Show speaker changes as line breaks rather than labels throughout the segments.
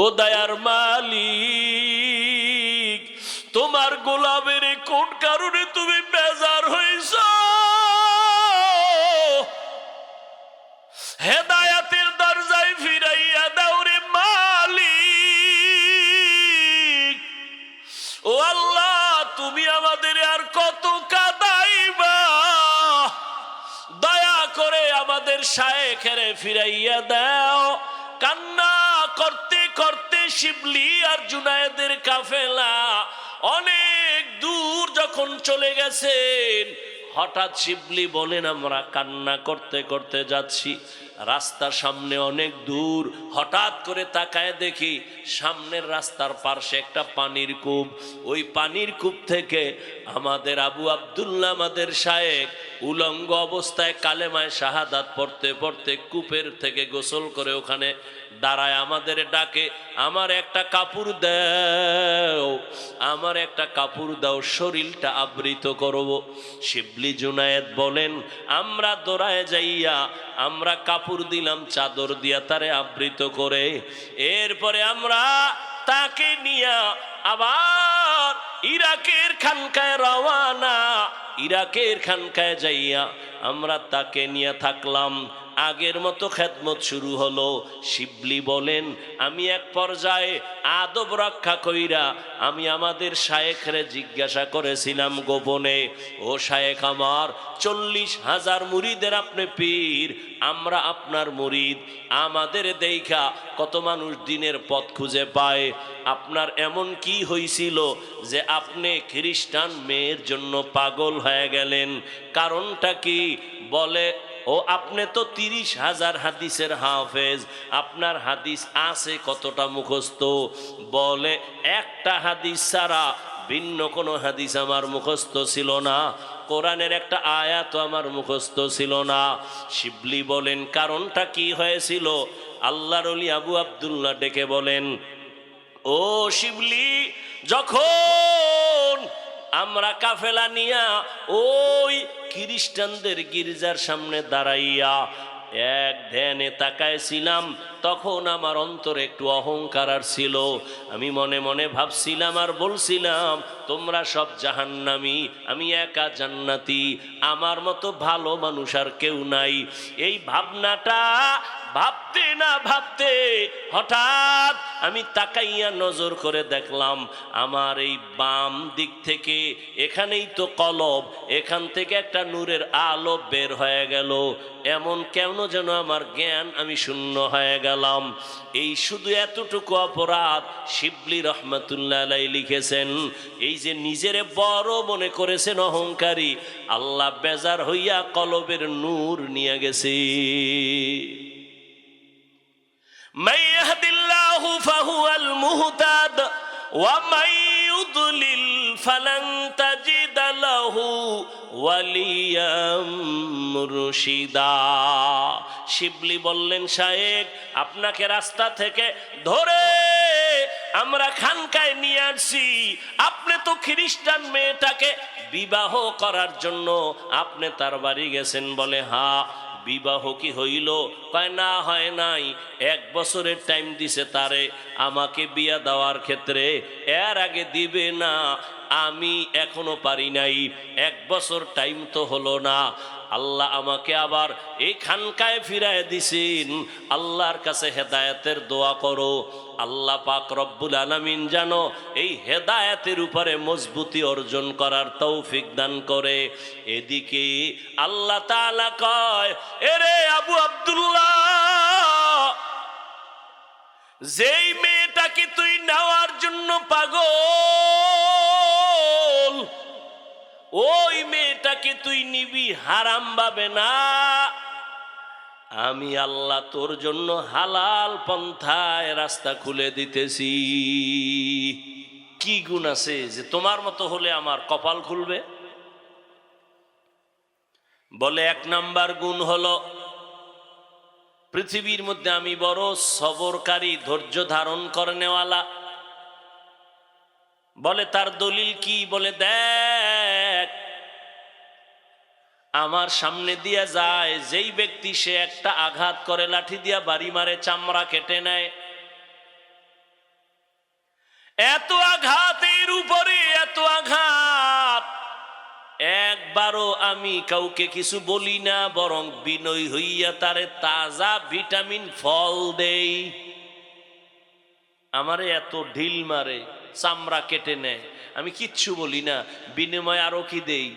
ও দয়ার মালিক, তোমার গোলামের কোন কারণে তুমি বেজার হইছ? হেদায়াতের দরজায় ফিরাইয়া দাও রে মালিক। ও আল্লাহ, তুমি আমাদের আর কত কাঁদাইবা? দয়া করে আমাদের শায়েখের ফিরাইয়া দাও। কান্না করতে করতে শিবলি আর জুনায়েদের কাফেলা অনেক দূর যখন চলে গেছেন, হঠাৎ শিবলি বলেন, আমরা কান্না করতে করতে যাচ্ছি, রাস্তার সামনে অনেক দূর, হঠাৎ করে তাকায় দেখি সামনের রাস্তার পার্শ্বে একটা পানির কূপ। ওই পানির কূপ থেকে আমাদের আবু আব্দুল্লাহ, আমাদের শায়েখ, উলঙ্গ অবস্থায় কালেমায় শাহাদাত পড়তে পড়তে কূপের থেকে গোসল করে ওখানে দাঁড়ায় আমাদের ডাকে, আমার একটা কাপড় দাও, আমার একটা কাপড় দাও, শরীরটা আবৃত করব। শিবলি জুনায়েদ বলেন, আমরা দৌড়ায় যাইয়া আমরা কাপড় দিলাম, চাদর দিয়া তারে আবৃত করে। এরপরে আমরা তাকে নিয়ে আবার ইরাকের খানকায় রওয়ানা। ইরাকের খানকায় যাইয়া আমরা তাকে নিয়ে থাকলাম। আগের মতো খেদমত শুরু হলো। শিবলি বলেন, আমি এক পর্যায়ে আদব রক্ষা কইরা আমি আমাদের শায়েখরে জিজ্ঞাসা করেছিলাম গোপনে, ও শায়েখ আমার, 40,000 মুরিদের আপনি পীর, আমরা আপনার মুরিদ, আমাদের দেখা কত মানুষ দিনের পথ খুঁজে পায়, আপনার এমন কি হয়েছিল যে আপনি খ্রিস্টান মেয়ের জন্য পাগল হয়ে গেলেন? কারণটা কি? বলে, ও আপনি তো 30,000 হাদিসের হাফেজ, আপনার হাদিস আছে কতটা মুখস্থ? বলে, একটা হাদিস ছাড়া ভিন্ন কোনো হাদিস আমার মুখস্থ ছিল না, কোরআনের একটা আয়াত আমার মুখস্থ ছিল না। শিবলি বলেন, কারণটা কি হয়েছিল? আল্লাহর ওলি আবু আব্দুল্লাহ ডেকে বলেন, ও শিবলি, যখন আমরা কাফেলা নিয়া ওই খ্রিস্টানদের গির্জার সামনে দাঁড়াইয়া এক ধ্যানে তাকাইছিলাম, তখন আমার অন্তরে একটু অহংকার আর ছিল। আমি মনে মনে ভাবছিলাম আর বলছিলাম, তোমরা সব জাহান্নামী, আমি একা জান্নাতি, আমার মতো ভালো মানুষ আর কেউ নাই। এই ভাবনাটা ভাবতে না ভাবতে হঠাৎ আমি তাকাইয়া নজর করে দেখলাম, আমার এই বাম দিক থেকে, এখানেই তো কলব, এখান থেকে একটা নূরের আলো বের হয়ে গেল। এমন কেন যেন আমার জ্ঞান, আমি শূন্য হয়ে গেলাম। এই শুধু এতটুকু অপরাধ শিবলি রহমাতুল্লাহ আলাইহি লিখেছেন। এই যে নিজেরে বড় মনে করেছেন, অহংকারী, আল্লাহ বেজার হইয়া কলবের নূর নিয়ে গেছে। من يهد الله فهو المهتد ومن يضلل فلن تجد له وليا مرشدا। শিবলি বললেন, শায়েখ, আপনাকে রাস্তা থেকে ধরে আমরা খানকায় নিয়ে আসছি, আপনি তো খ্রিস্টান মেয়েটাকে বিবাহ করার জন্য আপনি তার বাড়ি গেছেন। বলে, হ্যাঁ। বিবাহ কি হইল? কয়, না, হয় নাই। 1 বছরের টাইম দিছে তারে আমাকে বিয়া দেওয়ার ক্ষেত্রে, এর আগে দিবে না, আমি এখনো পারি নাই, 1 বছর টাইম তো হলো না। আল্লাহ আমাকে আবার এই খানকায় ফিরায় দিছেন। আল্লাহর কাছে হেদায়েতের দোয়া করো, আল্লাহ পাক রব্বুল আলামিন যেন এই হেদায়েতের উপরে মজবুতি অর্জন করার তৌফিক দান করে। এদিকে আল্লাহ তাআলা কয়, এরে আবু আব্দুল্লাহ, যেই মেয়েটাকে তুই নেওয়ার জন্য পাগল, ওই মেয়েটাকে তুই নিবি হারাম ভাবে না, আমি আল্লাহ তোর জন্য হালাল পন্থায় রাস্তা খুলে দিতেছি। কি গুণ আছে যে তোমার মতো হলে আমার কপাল খুলবে? বলে, 1 নাম্বার গুণ হলো, পৃথিবীর মধ্যে আমি বড় সবরকারী, ধৈর্য ধারণ করে নেওয়ালা। বলে, তার দলিল কি? বলে, দেখ, আমার সামনে দিয়া যায় যেই ব্যক্তি, সে একটা আঘাত করে, লাঠি দিয়া বাড়ি মারে, চামড়া কেটে নেয়, এত আঘাতের উপরে এত আঘাত, একবারও আমি কাউকে কিছু বলি না, বরং বিনয় হইয়া তারে তাজা ভিটামিন ফল দেই। আমারে এত ঢিল মারে, চামড়া কেটে নেয়, আমি কিচ্ছু বলি না, বিনিময়ে আরো কি দেই?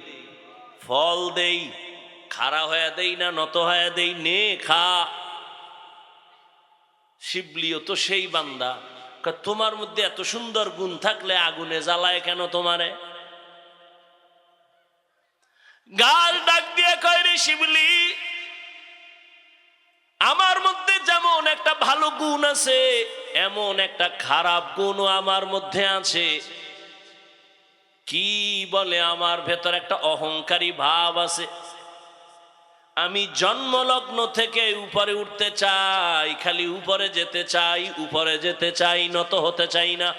ফল দেই। খাড়া হয়ে দেই না, নত হয়ে দেই, নে খা। শিবলিও তো সেই বান্দা, তোমার মধ্যে এত সুন্দর গুণ থাকলে আগুনে জ্বালায় কেন তোমারে? গাল ডাক দিয়ে কয়, রে শিবলি, আমার মধ্যে যেমন একটা ভালো গুণ আছে, এমন একটা খারাপ গুণও আমার মধ্যে আছে। কি বলে? আমার ভেতর একটা অহংকারী ভাব আছে। আমি জন্মলগ্ন থেকে উপরে উঠতে চাই, খালি উপরে যেতে চাই, উপরে যেতে চাই, নত হতে চাই না।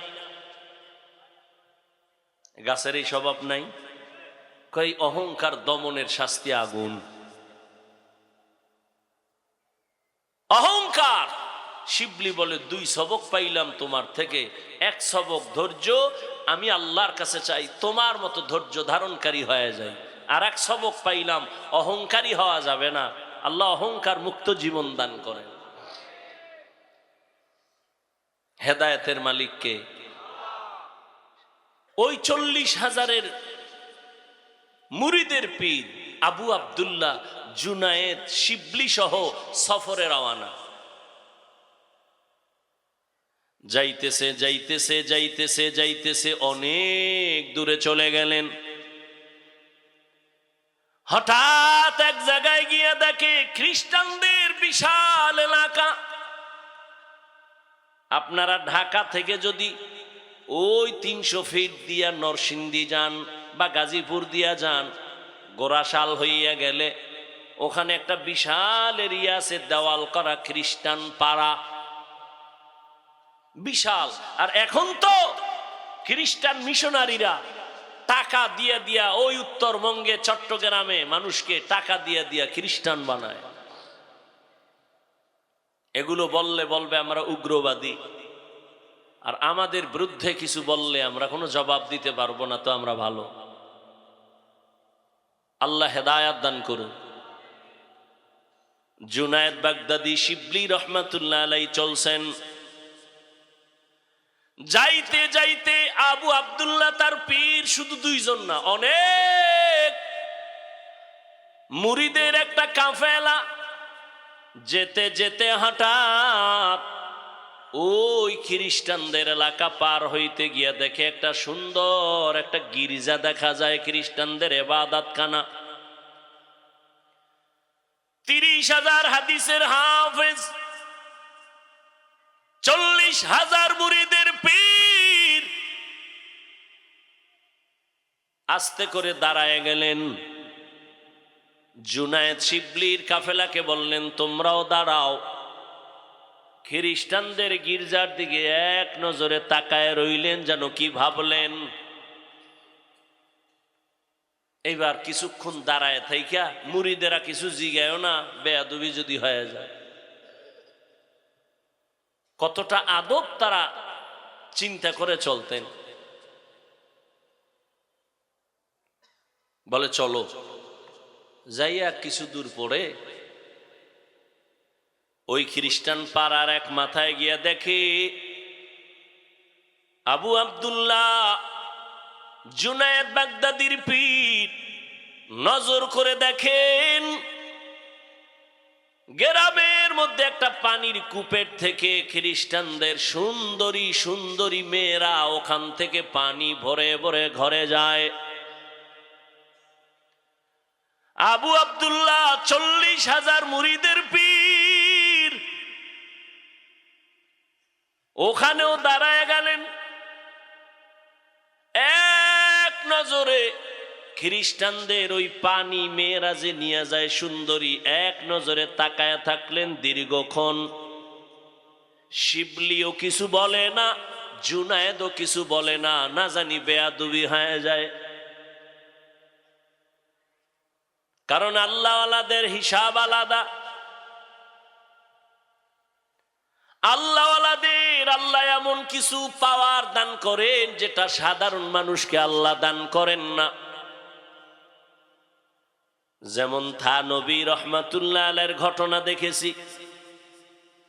গাছের এই স্বভাব নাই? কই অহংকার দমনের শাস্তি আগুন। অহংকার। শিবলি বলে, 2 সবক পাইলাম তোমার থেকে। 1 সবক ধৈর্য, আমি আল্লাহর কাছে চাই তোমার মতো ধৈর্য ধারণকারী হয়ে যায়। আর 1 সবক পাইলাম, অহংকারী হওয়া যাবে না। আল্লাহ অহংকার মুক্ত জীবন দান করেন। হেদায়েতের মালিককে। ওই 40,000-এর মুরিদের পীর আবু আব্দুল্লাহ জুনায়েদ শিবলি সহ সফরে রওয়ানা। যাইতেছে যাইতেছে যাইতেছে যাইতেছে, অনেক দূরে চলে গেলেন। হঠাৎ এক জায়গায় গিয়ে দেখে খ্রিস্টানদের বিশাল এলাকা। আপনারা ঢাকা থেকে যদি ওই 300 ফিট দিয়া নরসিংদী যান বা গাজীপুর দিয়া যান, গোরাশাল হইয়া গেলে ওখানে একটা বিশাল এরিয়া আছে, দেওয়াল করা খ্রিস্টান পাড়া, বিশাল। আর এখন তো খ্রিস্টান মিশনারিরা টাকা দিয়ে দিয়া ওই উত্তরবঙ্গে চট্টগ্রামে মানুষকে টাকা দিয়ে দিয়া খ্রিস্টান বানায়। এগুলো বললে বলবে আমরা উগ্রবাদী, আর আমাদের বিরুদ্ধে কিছু বললে আমরা কোনো জবাব দিতে পারবো না, তো আমরা ভালো। আল্লাহ হেদায়াত দান করুন। জুনায়েদ বাগদাদি শিবলি রহমাতুল্লাহ আলাইহি চলছেন। যাইতে যাইতে আবু আব্দুল্লাহ তার পীর শুধু 2 জন না, অনেক মুরিদের একটা কাফেলা। যেতে যেতে হঠাৎ ওই খ্রিস্টানদের এলাকা পার হইতে গিয়া দেখে একটা সুন্দর একটা গির্জা দেখা যায়, খ্রিস্টানদের ইবাদতখানা। 30,000 হাদিসের হাফেজ, 40,000 মুরিদের পীর আস্তে করে দাঁড়ায় গেলেন। জুনায়েদ শিবলির কাফেলাকে বললেন, তোমরাও দাঁড়াও। খ্রিস্টানদের গির্জার দিকে এক নজরে তাকায় রইলেন, যেন কি ভাবলেন। এইবার কিছুক্ষণ দাঁড়ায় থাইকা মুরিদেরা কিছু জিগায়ও না, বেয়াদবি যদি হয়ে যায়। কতটা আদব তারা চিন্তা করে চলতেন। বলে চলো। যাইয়া কিছু দূর পরে ওই খ্রিস্টান পাড়ার এক মাথায় গিয়া দেখে আবু আব্দুল্লাহ জুনায়েদ বাগদাদির পীর। নজর করে দেখেন গ্রামের মধ্যে একটা পানির কূপের থেকে খ্রিস্টানদের সুন্দরী সুন্দরী মেয়েরা ওখান থেকে পানি ভরে ভরে ঘরে যায়। আবু আব্দুল্লাহ 40,000 মুরিদের পীর ওখানেও দাঁড়ায় গেলেন। এক নজরে খ্রিস্টানদের ওই পানি মেয়েরা যে নিয়ে যায় সুন্দরী, এক নজরে তাকায় থাকলেন দীর্ঘক্ষণ। শিবলিও কিছু বলে না, জুনায়েদও কিছু বলে না, না জানি বেয়াদবি হয়ে যায়। কারণ আল্লাহওয়ালাদের হিসাব আলাদা। আল্লাহওয়ালাদের আল্লাহ এমন কিছু পাওয়ার দান করেন যেটা সাধারণ মানুষকে আল্লাহ দান করেন না। যেমন থানবী রহমাতুল্লাহ আলাইহির ঘটনা দেখেছি।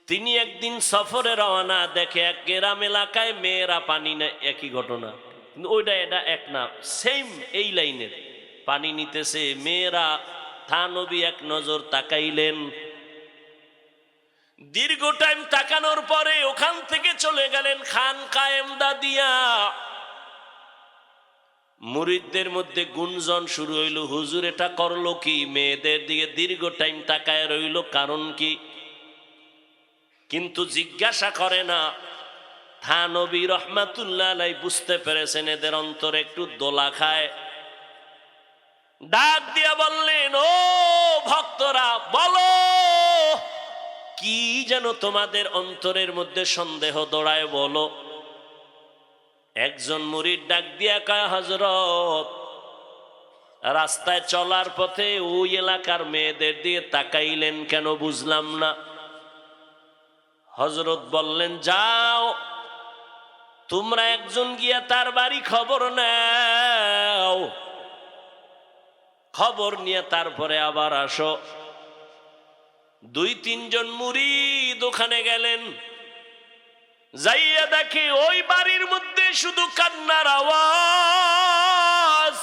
তিনি একদিন সফরে রওনা, দেখে এক গ্রাম এলাকায় মেয়েরা পানি নেয়। একই ঘটনা, কিন্তু ওইটা এটা এক না, সেম এই লাইনের। পানি নিতেছে মেয়েরা, থানবী এক নজর তাকাইলেন। দীর্ঘ টাইম তাকানোর পরে ওখান থেকে চলে গেলেন খানকায়ে ইমদাদিয়া। মুরিদদের মধ্যে গুঞ্জন শুরু হইল, হুজুর এটা করলো কি? মেয়েদের দিকে দীর্ঘ টাইম তাকায় রইল, কারণ কি? কিন্তু জিজ্ঞাসা করে না। থানবী রহমাতুল্লাহ আলাইহি বুঝতে পেরেছেন এদের অন্তরে একটু দোলা খায়। ডাক দিয়া বললেন, ও ভক্তরা, বলো কি যেন তোমাদের অন্তরের মধ্যে সন্দেহ দৌড়ায়, বলো। একজন মুরিদ ডাক দিয়া কয়, হযরত, রাস্তায় চলার পথে ওই এলাকার মেয়েদের দিয়ে তাকাইলেন কেন, বুঝলাম না। হযরত বললেন, যাও তোমরা একজন গিয়া তার বাড়ি খবর নাও, খবর নিয়ে তারপরে আবার আসো। দুই তিনজন মুরিদ ওখানে গেলেন, যাইয়া দেখে ওই বাড়ির মধ্যে শুধু কান্নার আওয়াজ।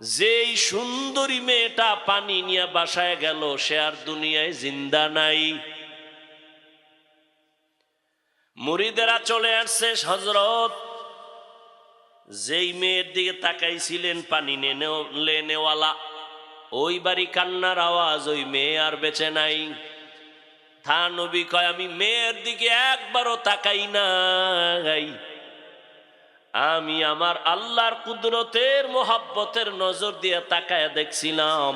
যেই সুন্দরী মেয়েটা পানি নিয়ে বাসায় গেল, সে আর দুনিয়ায় জিন্দা নাই। মুরিদেরা চলে আসছে, হযরত যেই মেয়ের দিকে তাকাইছিলেন পানি নেওয়ালা, ওই বাড়ি কান্নার আওয়াজ, ওই মেয়ে আর বেঁচে নাই। থানবী কয়, আমি মেয়ের দিকে একবারও তাকাই নাই, আমি আমার আল্লাহর কুদরতের মোহাব্বতের নজর দিয়ে তাকায় দেখছিলাম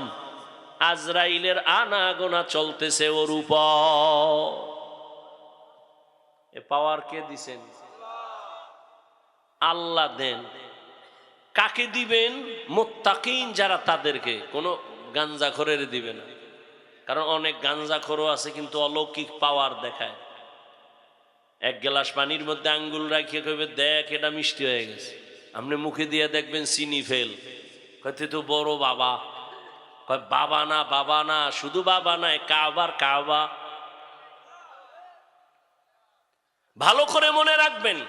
আজরাইলের আনাগোনা চলতেছে ওর উপর। এ পাওয়ার কে দিছেন? আল্লাহ দেন। কাকে দিবেন? মুত্তাকিন যারা, তাদেরকে। কোনো গাঞ্জাখোরের দিবে না, কারণ অনেক গাঞ্জাখোরও আছে কিন্তু অলৌকিক পাওয়ার দেখায়। এক গ্লাস পানির মধ্যে আঙ্গুল রাখিয়ে কইবে, দেখ এটা মিষ্টি হয়ে গেছে। আপনি মুখে দিয়ে দেখবেন চিনি ফেল, কইতে তো বড় বাবা। কয় বাবা না, বাবা না, শুধু বাবা নয়, কাবার কাবা। ভালো করে মনে রাখবেন,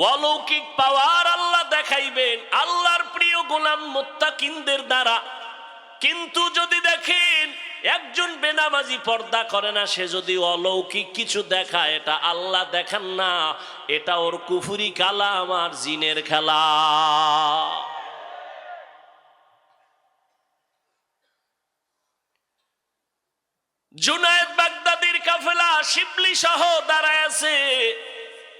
অলৌকিক পাওয়ার আল্লাহ দেখাইবেন আল্লাহর প্রিয় গোলাম মুত্তাকিনদের দ্বারা। কিন্তু যদি দেখেন একজন বেনামাজি পর্দা করে না, সে যদি অলৌকিক কিছু দেখায়, এটা আল্লাহ দেখান না, এটা ওর কুফরি কালাম আর জিনের খেলা। জুনায়েদ বাগদাদির কাফেলা শিবলি সহ দাঁড়ায় আছে।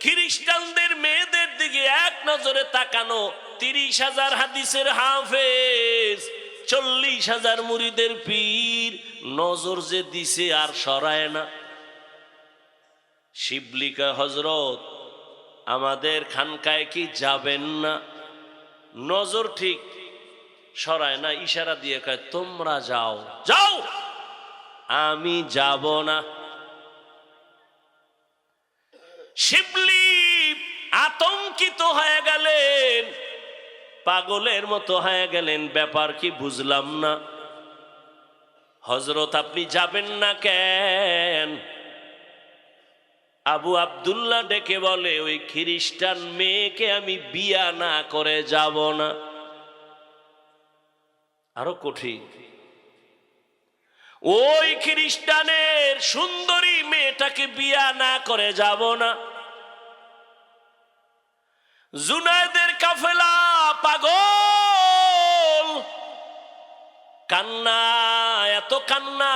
খ্রিস্টানদের মেয়েদের দিকে এক নজরে তাকানো, 30,000 হাদিসের হাফেজ, 40,000 মুরিদের পীর, নজর যে দিছে আর সরায় না। শিবলিকা, হযরত আমাদের খানকায় কি যাবেন না? নজর ঠিক সরায় না, ইশারা দিয়ে কয় তোমরা যাও, যাও, আমি যাব না। শিবলি আতঙ্কিত হয়ে গেলেন, পাগলের মতো হয়ে গেলেন, ব্যাপার কি বুঝলাম না। হযরত আপনি যাবেন না কেন? আবু আব্দুল্লাহ ডেকে বলে, ওই খ্রিস্টান মেয়েকে আমি বিয়া না করে যাব না। আরো কঠিন, ওই খ্রিস্টানের সুন্দরী মেয়েটাকে বিয়া না করে যাব না। জুনায়েদের কাফেলা পাগল, কান্না, এত কান্না,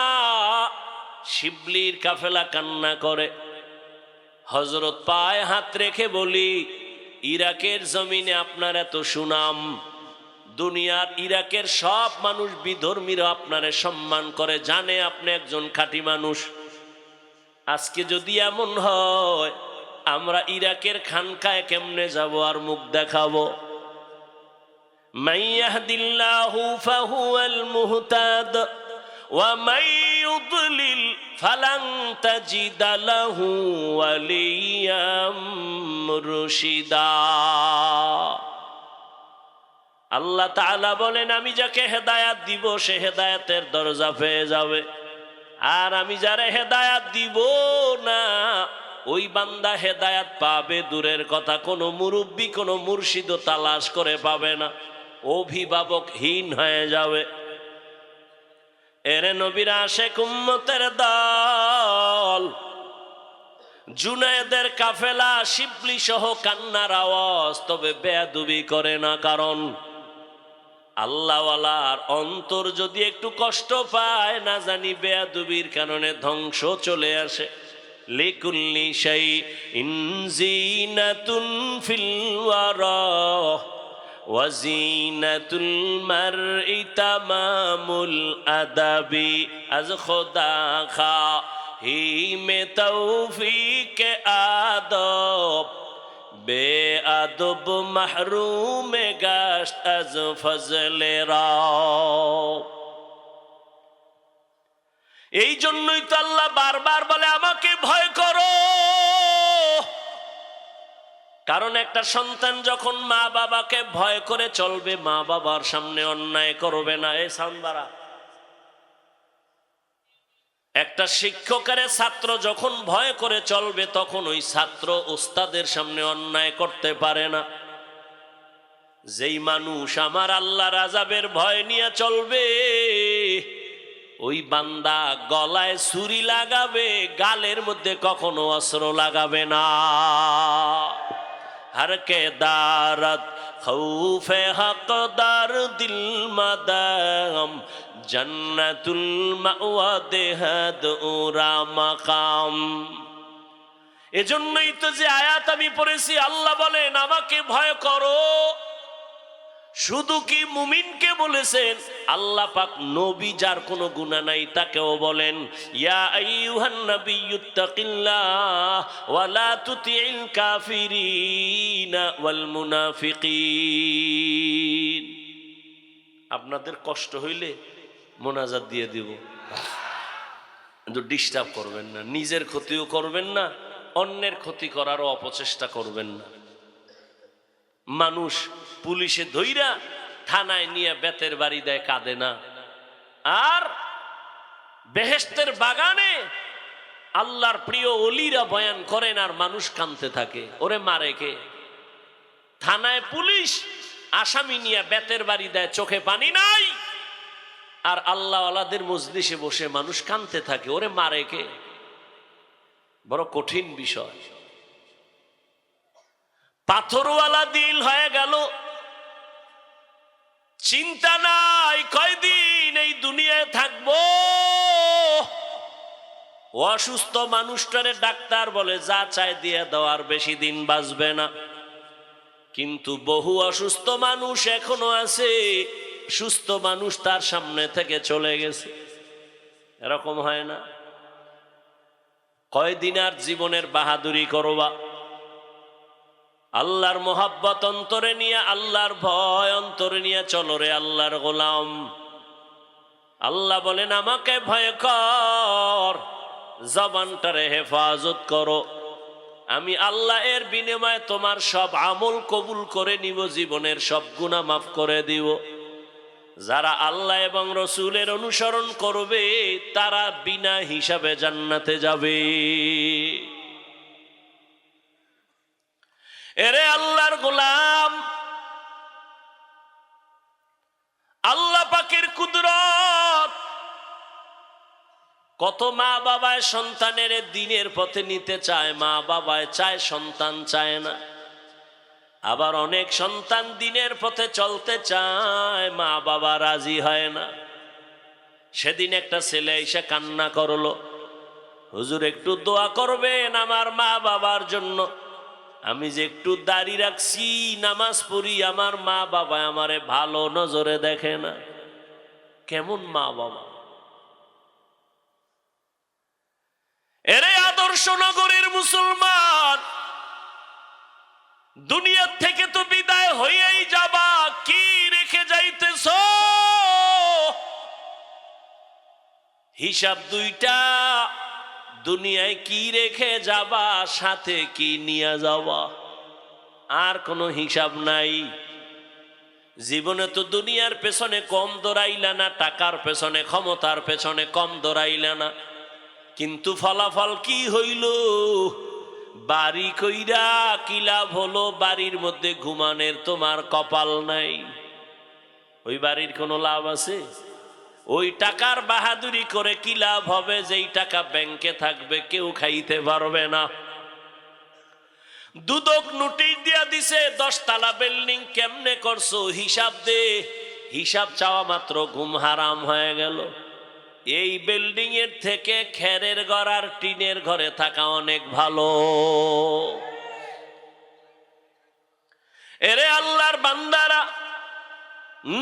শিবলির কাফেলা কান্না করে। হযরত পায়ে হাত রেখে বলি, ইরাকের জমিনে আপনার এত সুনাম, দুনিয়ার ইরাকের সব মানুষ বিধর্মীরা আপনারে সম্মান করে, জানে আপনি একজন খাঁটি মানুষ। আজকে যদি এমন হয়, আমরা ইরাকের খানকায় কেমনে যাব আর মুখ দেখাবো? মাইয়াহদিল্লাহু ফাহুয়াল মুহতাদ ওয়া মাই ইউদলিল ফালান তাজিদা লাহু ওয়ালিয়াম মুরশিদা। আল্লাহ তাআলা বলেন, আমি যাকে হেদায়াত দিব সে হেদায়াতের দরজা পেয়ে যাবে, আর আমি যারে হেদায়াত দিব না ওই বান্দা হেদায়াত পাবে দূরের কথা, কোনো মুরব্বী কোনো মুর্শিদও তালাশ করে পাবে না, অভিভাবকহীন হয়ে যাবে। এরে নবীর আশিক উম্মতের দল, জুনায়েদের কাফেলা শিবলি সহ কান্নার আওয়াজ, তবে বেয়াদবি করে না, কারণ আল্লাহওয়ালার অন্তর যদি একটু কষ্ট পায় না জানি বেয়াদবির কারণে ধ্বংস চলে আসে। লিকুল্লি শাইইন জিনাতুন ফিল ওয়ারা ওয়া জিনাতুল মারই তামামুল আদাবি, আজ খোদা খাহি মে তৌফিক আদব, বেআদব মাহরুম গাশত আজ ফজলে রব। এই জন্যই তো আল্লাহ বারবার বলে আমাকে ভয় করো, কারণ একটা সন্তান যখন মা বাবাকে ভয় করে চলবে, মা বাবার সামনে অন্যায় করবে না। এই সামবারা, একটা শিক্ষকের ছাত্র যখন ভয় করে চলবে তখন ওই ছাত্র ওস্তাদের সামনে অন্যায় করতে পারে না। যেই মানুষ আমার আল্লাহর আযাবের ভয় নিয়ে চলবে, ওই বান্দা গলায় ছুরি লাগাবে, গালের মধ্যে কখনো অস্ত্র লাগাবে না। हर के दारत खौफे हकदार दिल मदाम जन्नतुल मावा देहद उरा मकाम। এজন্যই তো যে আয়াত আমি পড়েছি, আল্লাহ বলেন আমাকে ভয় করো। শুধু কি মুমিনকে বলেছেন? আল্লাহ পাক নবী যার কোনো গুনাহ নাই তাকেও বলেন, ইয়া আইয়ুহান নাবিয়্যুত্তাকিল্লাহ ওয়া লা তুতিইল কাফিরিনা ওয়াল মুনাফিকিন। আপনাদের কষ্ট হইলে মোনাজাত দিয়ে দিব, কিন্তু ডিস্টার্ব করবেন না, নিজের ক্ষতিও করবেন না, অন্যের ক্ষতি করারও অপচেষ্টা করবেন না। মানুষ পুলিশে ধইরা থানায় নিয়ে বেতের বাড়ি দেয়, কাঁদে না। আর বেহেশতের বাগানে আল্লাহর প্রিয় ওলিরা বয়ান করেন আর মানুষ কাঁদতে থাকে, ওরে মারে কে? থানায় পুলিশ আসামি নিয়ে বেতের বাড়ি দেয়, চোখে পানি নাই, আর আল্লাহ ওয়ালাদের মজলিসে বসে মানুষ কাঁদতে থাকে, ওরে মারে কে? বড় কঠিন বিষয়। পাথরওয়ালা দিল হয়ে গেল, চিন্তা নাই কয়দিন এই দুনিয়ায় থাকবো। অসুস্থ মানুষটারে ডাক্তার বলে যা চাই দিয়ে দেওয়ার, বেশি দিন বাঁচবে না। কিন্তু বহু অসুস্থ মানুষ এখনো আছে, সুস্থ মানুষ তার সামনে থেকে চলে গেছে। এরকম হয় না? কয়দিন আর জীবনের বাহাদুরি করবা? আল্লাহর মোহাব্বত অন্তরে নিয়ে, আল্লাহর ভয় অন্তরে নিয়ে চলো রে আল্লাহর গোলাম। আল্লাহ বলেন আমাকে ভয় কর, জবানটারে হেফাজত করো, আমি আল্লাহ এর বিনিময়ে তোমার সব আমল কবুল করে নিব, জীবনের সব গুনাহ মাফ করে দিব। যারা আল্লাহ এবং রসুলের অনুসরণ করবে তারা বিনা হিসাবে জান্নাতে যাবে। এরে আল্লাহর গোলাম, আল্লাহ পাকের কুদরত। কত মা বাবায় সন্তানের দিনের পথে নিতে চায়, মা বাবায় চায়, সন্তান চায় না। আবার অনেক সন্তান দিনের পথে চলতে চায়, মা বাবা রাজি হয় না। সেদিন একটা ছেলে এসে কান্না করলো, হুজুর একটু দোয়া করবেন আমার মা বাবার জন্য, আমি যে একটু দাড়ি রাখছি, নামাজ পড়ি, আমার মা বাবা আমারে ভালো নজরে দেখে না। কেমন মা বাবা? এরে আদর্শ নগরীর মুসলমান, দুনিয়া থেকে তো বিদায় হয়েই যাবা, কি রেখে যাইতেছ? হিসাব দুইটা, দুনিয়ায় কি রেখে যাবা, সাথে কি নিয়ে যাবা, আর কোনো হিসাব নাই। জীবনে তো দুনিয়ার পেছনে কম দৌড়াইলা না, টাকার পেছনে ক্ষমতার পেছনে কম দৌড়াইলা না, কিন্তু ফলাফল কি হইল? বাড়ি কইরা কি লাভ হলো? বাড়ির মধ্যে ঘুমানের তোমার কপাল নাই। ওই বাড়ির কোনো লাভ আছে? ওই টাকার বাহাদুরি করে কি লাভ হবে? যেই টাকা ব্যাংকে থাকবে কেউ খাইতে পারবে না। দুদক নোটিশ দিয়া দিছে 10 তলা বিল্ডিং কেমনে করছো হিসাব দে। হিসাব চাওয়া মাত্র ঘুম হারাম হয়ে গেল। এই বিল্ডিং এর থেকে খেরের ঘর আর টিনের ঘরে থাকা অনেক ভালো। এরে আল্লাহর বান্দারা,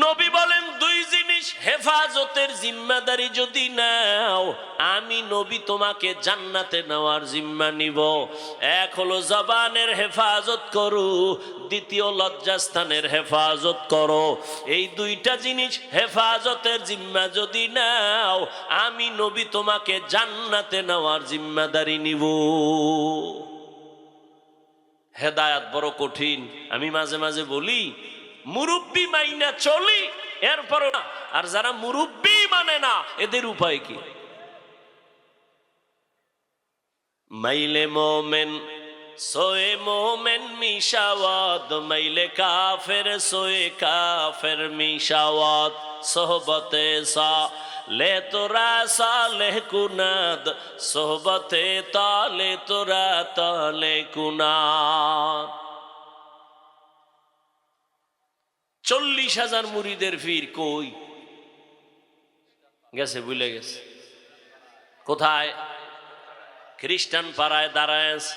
নবী বলেন দুই জিনিস হেফাজতের জিম্মাদারি যদি নাও, আমি নবী তোমাকে জান্নাতে নেওয়ার জিম্মা নিব। এক হলো জবানের হেফাজত করো, দ্বিতীয় লজ্জাস্থানের হেফাজত করো। এই দুইটা জিনিস হেফাজতের জিম্মা যদি নাও, আমি নবী তোমাকে জান্নাতে নেওয়ার জিম্মাদারি নিব। হেদায়াত বড় কঠিন। আমি মাঝে মাঝে বলি, মুরব্বি মাইনা চলি, এরপর না। আর যারা মুরব্বি মানে না, এদের উপায় কি? মাইলে মোমেন সোয়ে মোমেন মিশাওয়াত, মাইলে কাফের সোয়ে কাফের মিশাওয়াত। সোহবতে সা লে তোরা সালে কুনাদ, সোহবতে তালে তোরা তালে কুনাদ। 40,000 মুরিদের ফির কই গেছে? ভুলে গেছে। কোথায়? খ্রিস্টান পাড়ায় দাঁড়ায় আছে।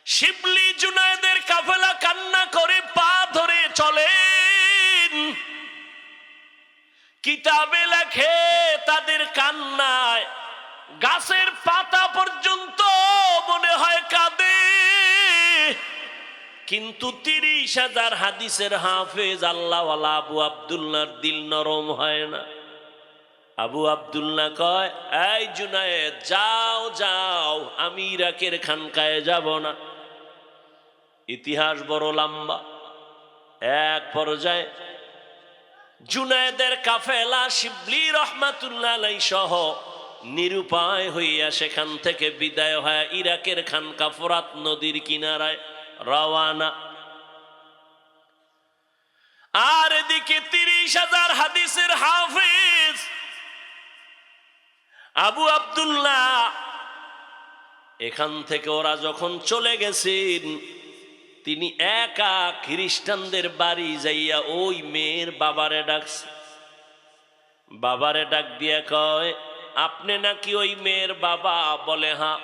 শিবলি জুনায়েদের কাফেলা কান্না করে পা ধরে চলেন। কিতাবে লেখে তাদের কান্নায় গাছের পাতা পর্যন্ত মনে হয় কাঁদে। কিন্তু 30,000 হাদিসের হাফেজ আল্লাহওয়ালা আবু আব্দুল্লাহর দিল নরম হয় না। আবু আব্দুল্লাহ কয়, এই জুনায়েদ যাও যাও, আমি ইরাকের খানকায় যাব না। ইতিহাস বড় লম্বা। এক পর্যায়ে জুনায়েদের কাফেলা শিবলি রহমাতুল্লাহ আলাইহি সহ নিরুপায় হইয়া সেখান থেকে বিদায় হয় ইরাকের খানকা ফোরাত নদীর কিনারায় রওয়ানা। আর এদিকে 30,000 হাদিসের হাফেজ আবু আব্দুল্লাহ, এখান থেকে ওরা যখন চলে গেছেন, তিনি একা খ্রিস্টানদের বাড়ি যাইয়া ওই মেয়ের বাবারে ডাকছে। বাবারে ডাক দিয়া কয়, আপনি নাকি ওই মেয়ের বাবা? বলে হ্যাঁ।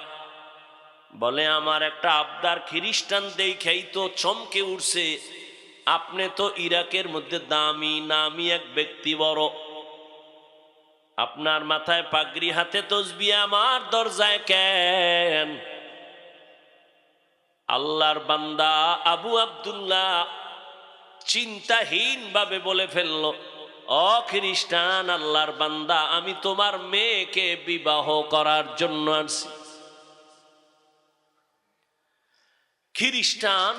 বলে, আমার একটা আবদার, খ্রিস্টান দেখেই তো চমকে উঠছে, আপনি তো ইরাকের মধ্যে দামি নামি এক ব্যক্তি বড়, আপনার মাথায় পাগড়ি, হাতে তসবিহ, আমার দরজায় কেন? আল্লাহর বান্দা আবু আব্দুল্লাহ চিন্তাহীন ভাবে বলে ফেলল, ও খ্রিস্টান, আল্লাহর বান্দা, আমি তোমার মেয়েকে বিবাহ করার জন্য আসছি। খ্রিস্টান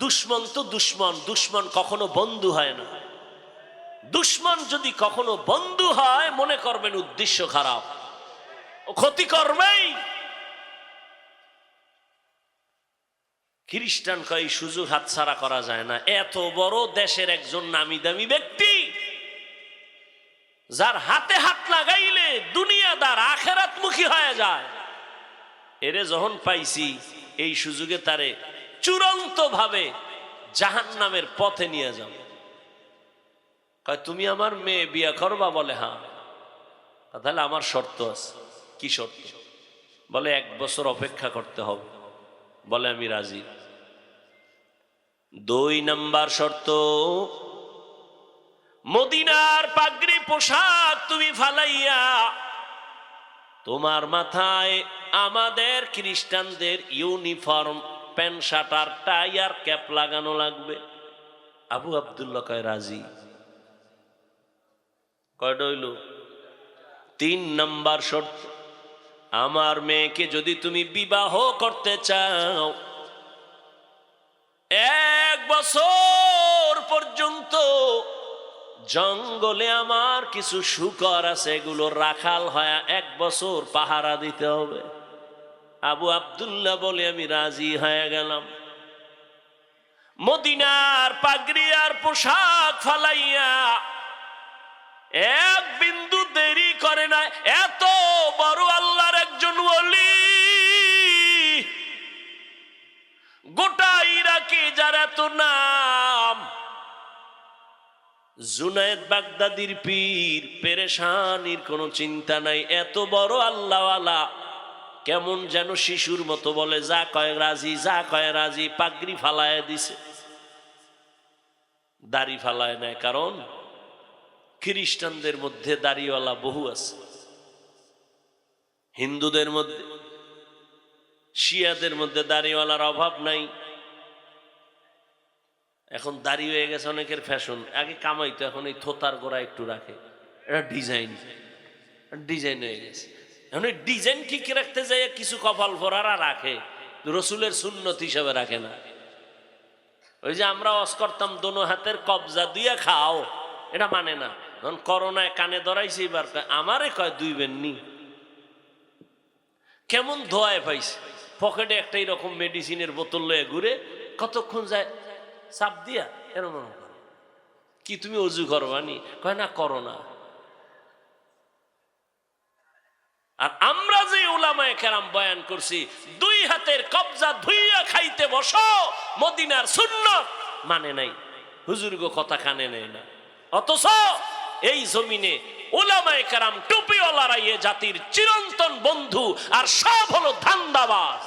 দুশ্মন তো দুশ্মন, দুশ্মন কখনো বন্ধু হয় না। দুশ্মন যদি কখনো বন্ধু হয়, মনে করবেন উদ্দেশ্য খারাপ, ও ক্ষতি করবেই। খ্রিস্টান কয়, সুযোগ হাতছাড়া করা যায় না। এত বড় দেশের একজন নামি দামি ব্যক্তি, যার হাতে হাত লাগাইলে দুনিয়াদার আখেরাতমুখী হয়ে যায়, এরে যখন পাইছি, এই সুযোগে তারে চূড়ান্ত ভাবে জাহান্নামের পথে নিয়ে যাও। কয়, তুমি আমার মেয়ে বিয়ে করবা? বলে হ্যাঁ। তাহলে আমার শর্ত আছে। কি শর্ত? বলে 1 বছর অপেক্ষা করতে হবে। বলে আমি রাজি। 2 নাম্বার শর্ত, মদিনার পাগড়ি পোশাক তুমি ফালাইয়া তোমার মাথায় আমাদের খ্রিস্টানদের ইউনিফর্ম, প্যান্ট শার্ট আর টাই আর ক্যাপ লাগানো লাগবে। আবু আব্দুল্লাহ কয় রাজি। কয়টা হইল? 3 নাম্বার শর্ত, আমার মেয়েকে যদি তুমি বিবাহ করতে চাও 1 বছর পর্যন্ত জঙ্গলে আমার কিছু শূকর আছে, এগুলো রাখাল হয় 1 বছর পাহারা দিতে হবে। আবু আব্দুল্লাহ বলে আমি রাজি হয়ে গেলাম। মদিনার পাগড়ি আর পোশাক ফালাইয়া এক বিন্দু দেরি করে না, এত বড় আল্লাহর একজন ওলি, গোটা ইরাকে যার এত নাম, জুনায়েদ বাগদাদির পীর, পেরেশানির কোনো চিন্তা নাই, এত বড় আল্লাহওয়ালা কেমন যেন শিশুর মতো বলে যা কয় রাজি, যা কয় রাজি। পাগড়ি ফালায় দিছে, দাড়ি ফালায় নাই, কারণ খ্রিস্টানদের মধ্যে দাড়িওয়ালা বহু আছে, হিন্দুদের মধ্যে, শিয়াদের মধ্যে দাড়িওয়ালার অভাব নাই। এখন দাড়ি হয়ে গেছে অনেকের ফ্যাশন, আগে কামাইতো, এখন এই থোতার গোড়া একটু রাখে, এটা ডিজাইন, ডিজাইন হয়ে গেছে। এখন এই ডিজাইন ঠিক রাখতে যায় কিছু কপাল ভরারা রাখে, রসুলের সুন্নত হিসাবে রাখে না। ওই যে আমরা ওয়াজ করতাম দোনো হাতের কবজা দিয়ে খাও, এটা মানে না। এখন করোনায় কানে ধরাইছে, এবার আমারে কয় 2 বেননি, কেমন ধোয়ায় পাইছে, পকেটে একটা এরকম মেডিসিনের বোতল লয়ে ঘুরে, কতক্ষণ যায় চাপ দিয়া এরকম। কি তুমি অজু করবানি? কয় না, করো না। আর আমরা যে উলামায়ে কেরাম বয়ান করছি 2 হাতের কবজা ধুইয়া খাইতে বসো, মদিনার সুন্নাত মানে নাই, হুজুরগো কথা কানে নেয় না। অথচ এই জমিনে উলামায়ে কেরাম টুপিওয়ালারা এ জাতির চিরন্তন বন্ধু, আর সব হলো ধান্দাবাজ।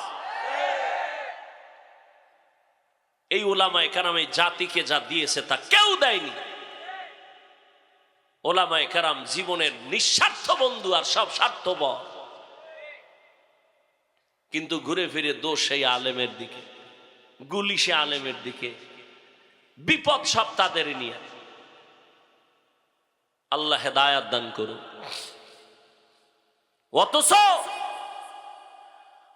এই উলামায়ে কেরাম এই জাতিকে যা দিয়েছে তা কেউ দেয়নি। উলামায়ে কেরাম জীবনের নিঃস্বার্থ বন্ধু, আর সব স্বার্থপর। কিন্তু ঘুরে ফিরে দোষ সেই আলেমের দিকে, গুলি সে আলেমের দিকে, বিপদ সব তাদের নিয়ে। আল্লাহ হেদায়াত দান করুন। অথচ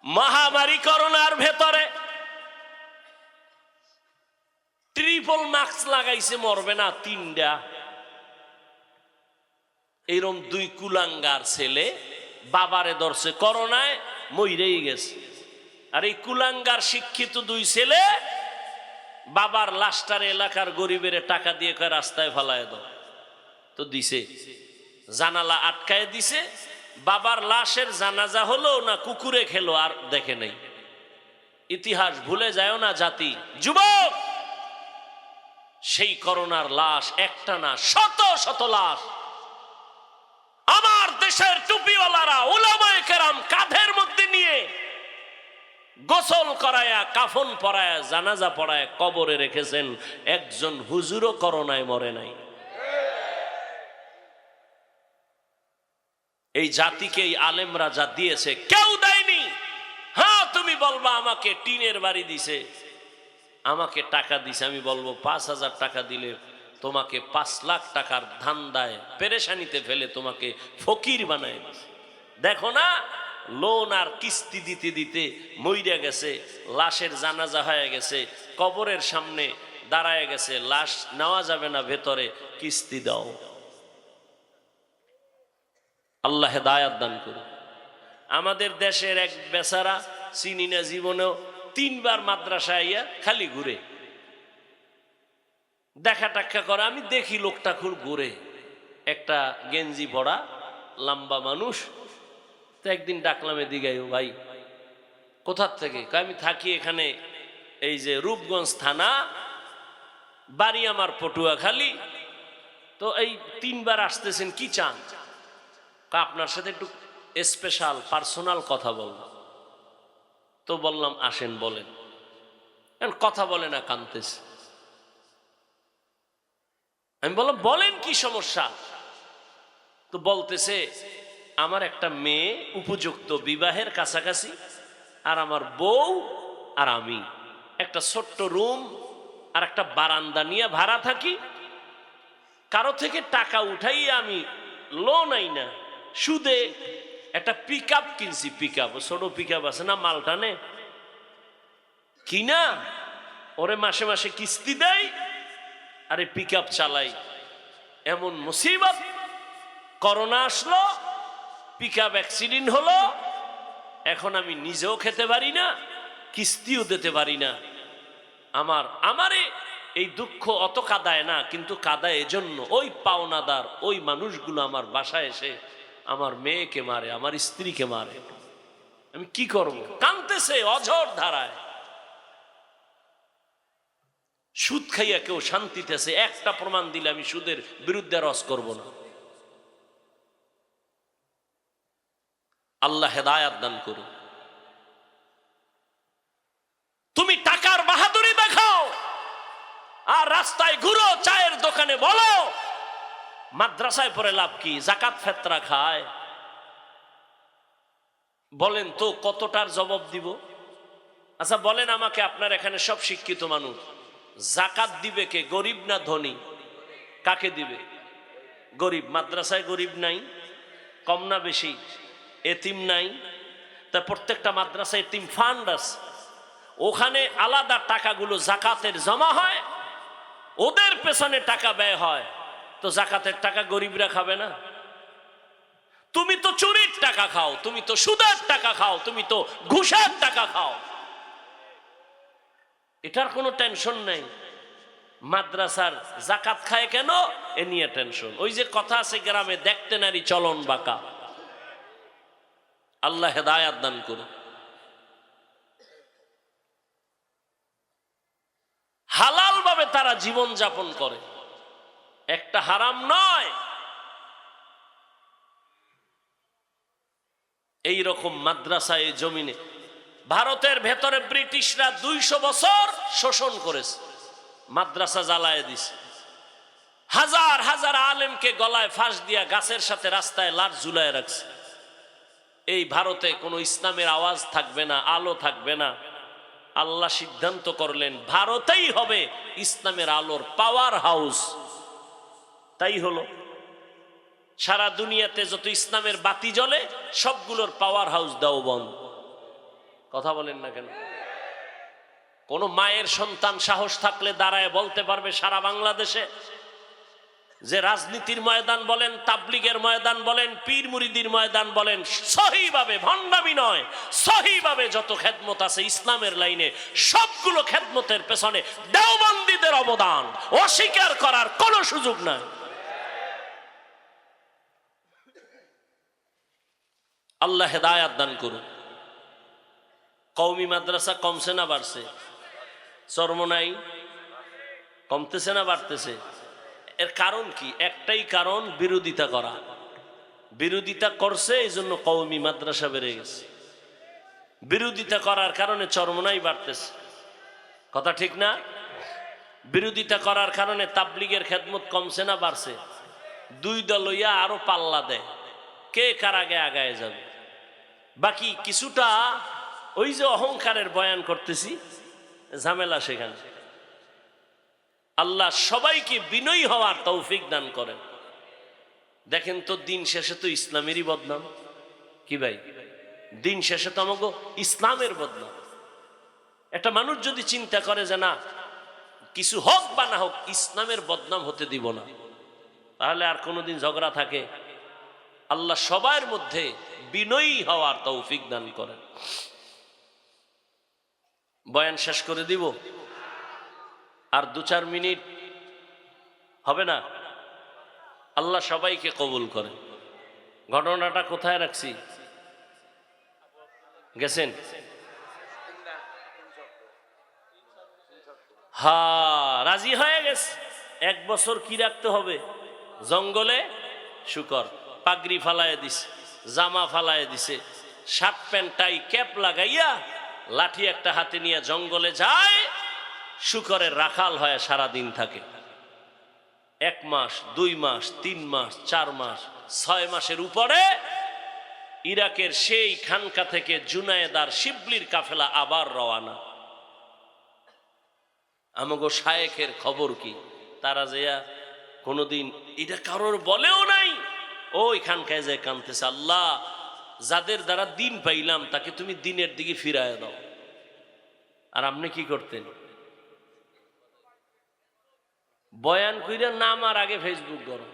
মহামারী করোনার ভেতরে ট্রিপল মাস্ক লাগাইছে, মরবে না 3টা। এইরকম 2 কুলাঙ্গার ছেলে বাবারে ধরছে করোনায়, মইরেই গেছে। আর এই কুলাঙ্গার শিক্ষিত 2 ছেলে বাবার লাশটার এলাকার গরিবের টাকা দিয়ে কয় রাস্তায় ফালায় দাও, তো দিছে, জানালা আটকায় দিছে। বাবার লাশের জানাজা হলো না কুকুরে খেলো আর দেখে নেই। ইতিহাস ভুলে যায় না জাতি। যুবক, সেই করোনার লাশ একটা না, শত শত লাশ আমার দেশের টুপিওয়ালারা উলামায়ে কেরাম কাঁধের মধ্যে নিয়ে গোসল করায়া, কাফন পরায়া, জানাজা পড়ায় কবরে রেখেছেন। একজন হুজুরও করোনায় মরে নাই। এই জাতিকে এই আলেমরা যা দিয়েছে কেউ দেয়নি। হ্যাঁ, তুমি বলবা আমাকে টিনের বাড়ি দিছে, আমাকে টাকা দিছে, আমি বলবো 5,000 টাকা দিলে তোমাকে 5 লাখ টাকার ধান্দায় পেরেশানিতে ফেলে তোমাকে ফকির বানায় দিছে। দেখো না, লোন আর কিস্তি দিতে দিতে মইরা গেছে, লাশের জানাজা হয়ে গেছে, কবরের সামনে দাঁড়ায় গেছে, লাশ নেওয়া যাবে না ভেতরে, কিস্তি দাও। আল্লাহ হেদায়াত দান করুন। আমাদের দেশের এক বেচারা চিনি না, জীবনেও 3 বার মাদ্রাসায় আইয়া খালি ঘুরে, দেখা টাক্কা করে। আমি দেখি লোকটা খুব ঘুরে, একটা গেঞ্জি পরা লম্বা মানুষ। তো একদিন ডাকলাম এদিকে, ভাই কোথার থেকে? আমি থাকি এখানে, এই যে রূপগঞ্জ থানা, বাড়ি আমার পটুয়াখালী। তো এই 3 বার আসতেছেন, কি চান? আপনার সাথে একটু স্পেশাল পার্সোনাল কথা বলব। তো বললাম আসেন, বলেন। কথা বলে না, কাঁদতেছে। আমি বললাম বলেন কি সমস্যা? তো বলতেছে আমার একটা মেয়ে উপযুক্ত বিবাহের কাছাকাছি, আর আমার বউ আর আমি একটা ছোট্ট রুম আর একটা বারান্দা নিয়ে ভাড়া থাকি। কারো থেকে টাকা উঠাই আমি লোন আই না, সুদে একটা পিক আপ কিনছি, পিক আপ, ছোট পিক আপ আছে না মালটানে, কিনা ওরে মাসে মাসে কিস্তি দেয়, আরে পিক আপ চালাই। এমন মুসিবত, করোনা আসলো, পিক আপ অ্যাক্সিডেন্ট হলো, এখন আমি নিজেও খেতে পারি না, কিস্তিও দিতে পারি না। আমারে এই দুঃখ অত কাঁদায় না, কিন্তু কাঁদায় এজন্য ওই পাওনাদার ওই মানুষগুলো আমার বাসায় এসে আমার মেয়েকে মারে, আমার স্ত্রীকে মারে। আমি কি করব? কাঁদতেছে অঝোর ধারায়। সুদ খাইয়া কেউ শান্তিতেছে, একটা প্রমাণ দিলে আমি সুদের বিরুদ্ধে রস করব না। আল্লাহ হেদায়াত দান করুন। তুমি টাকার বাহাদুরি দেখাও আর রাস্তায় ঘুরো, চায়ের দোকানে বলো, মাদ্রাসায় পড়ে লাভ কি? যাকাত ফেতরা খায়। বলেন তো কতটার জবাব দিব? আচ্ছা বলেন আমাকে, আপনার এখানে সব শিক্ষিত মানুষ, যাকাত দিবে কে? গরিব না ধনী? কাকে দিবে? গরিব। মাদ্রাসায় গরিব নাই? কম না বেশি? এতিম নাই? তা প্রত্যেকটা মাদ্রাসায় এতিম ফান্ড আছে, ওখানে আলাদা টাকাগুলো যাকাতের জমা হয়, ওদের পেছনে টাকা ব্যয় হয়। তো যাকাতের টাকা গরিবরা খাবে না? তুমি তো চুরির টাকা খাও, তুমি তো সুদের টাকা খাও, তুমি তো ঘুষের টাকা খাও, এটার কোনো টেনশন নেই। মাদ্রাসার যাকাত খায় কেন, এ নিয়ে টেনশন। ওই যে কথা আছে গ্রামে, দেখতে নারী চলন বাঁকা। আল্লাহ হেদায়াত দান করুন। হালাল ভাবে তারা জীবন যাপন করে, একটা হারাম নয়। এই রকম মাদ্রাসা এই জমিনে ভারতের ভেতরে ব্রিটিশরা 200 বছর শোষণ করেছে, মাদ্রাসা জ্বালায় দিছে, হাজার হাজার আলেমকে গলায় ফাঁস দিয়া গাছের সাথে রাস্তায় লাট ঝুলায় রাখছে। এই ভারতে কোনো ইসলামের আওয়াজ থাকবে না, আলো থাকবে না। আল্লাহ সিদ্ধান্ত করলেন ভারতেই হবে ইসলামের আলোর পাওয়ার হাউস। তাই হলো, সারা দুনিয়াতে যত ইসলামের বাতি জ্বলে সবগুলোর পাওয়ার হাউস দেওবন্দ। কথা বলেন না কেন? কোন মায়ের সন্তান সাহস থাকলে দাঁড়ায় বলতে পারবে সারা বাংলাদেশে যে রাজনীতির ময়দান বলেন, তাবলিগের ময়দান বলেন, পীর মুরিদির ময়দান বলেন, সহিভাবে, ভণ্ডামি নয়, সহিভাবে যত খেদমত আছে ইসলামের লাইনে, সবগুলো খেদমতের পেছনে দেওবন্দীদের অবদান অস্বীকার করার কোনো সুযোগ নাই। আল্লাহ হেদায়াত দান করুন। কওমি মাদ্রাসা কমছে না বাড়ছে? চরমনাই কমতেছে না বাড়তেছে? এর কারণ কি? একটাই কারণ, বিরোধিতা করা। বিরোধিতা করছে এই জন্য কওমি মাদ্রাসা বেড়ে গেছে। বিরোধিতা করার কারণে চরমনাই বাড়তেছে। কথা ঠিক না? বিরোধিতা করার কারণে তাবলিগের খেদমত কমছে না বাড়ছে? দুই দল হইয়া আরো পাল্লা দেয়, কে কার আগে আগায় যাবে। বাকি কিছুটা ওই যে অহংকারের বয়ান করতেছি, ঝামেলা সেখানে। আল্লাহ সবাইকে বিনয়ী হওয়ার তৌফিক দান করেন। দেখেন তো, দিন শেষে তো ইসলামেরই বদনাম। কি ভাই, দিন শেষে তো আমাকে ইসলামের বদনাম। একটা মানুষ যদি চিন্তা করে যে না, কিছু হোক বা না হোক ইসলামের বদনাম হতে দিব না, তাহলে আর কোনোদিন ঝগড়া থাকে? আল্লাহ সবার মধ্যে বিনয়ী হওয়ার তৌফিক দান করেন। বয়ান শেষ করে দিব, আর 2-4 মিনিট হবে না? আল্লাহ সবাইকে কবুল করে। ঘটনাটা কোথায় রাখছি? গেছেন? রাজি হয়ে গেছে। 1 বছর কি রাখতে হবে? জঙ্গলে শুকর, পাগড়ি ফালায় দিছে, জামা ফালায় দিছে, শার্ট প্যান্ট টাই ক্যাপ লাগাইয়া লাঠি একটা হাতে নিয়ে জঙ্গলে যায়, শুকরের রাখাল হয়ে সারাদিন থাকে। 1 মাস, 2 মাস, 3 মাস, 4 মাস, 6 মাসের উপরে ইরাকের সেই খানকা থেকে জুনায়েদার শিবলির কাফেলা আবার রওয়ানা। আমগো শায়েখের খবর কি? তারা যেয়া কোনোদিন এটা কারোর বলেও নাই ওইখানকায় যে কাঁদতেছে, আল্লাহ যাদের দ্বারা দিন পাইলাম তাকে তুমি দিনের দিকে ফিরায় দাও। আর আপনি কি করতেন? বয়ান কইরা নামার আগে ফেসবুক গরম,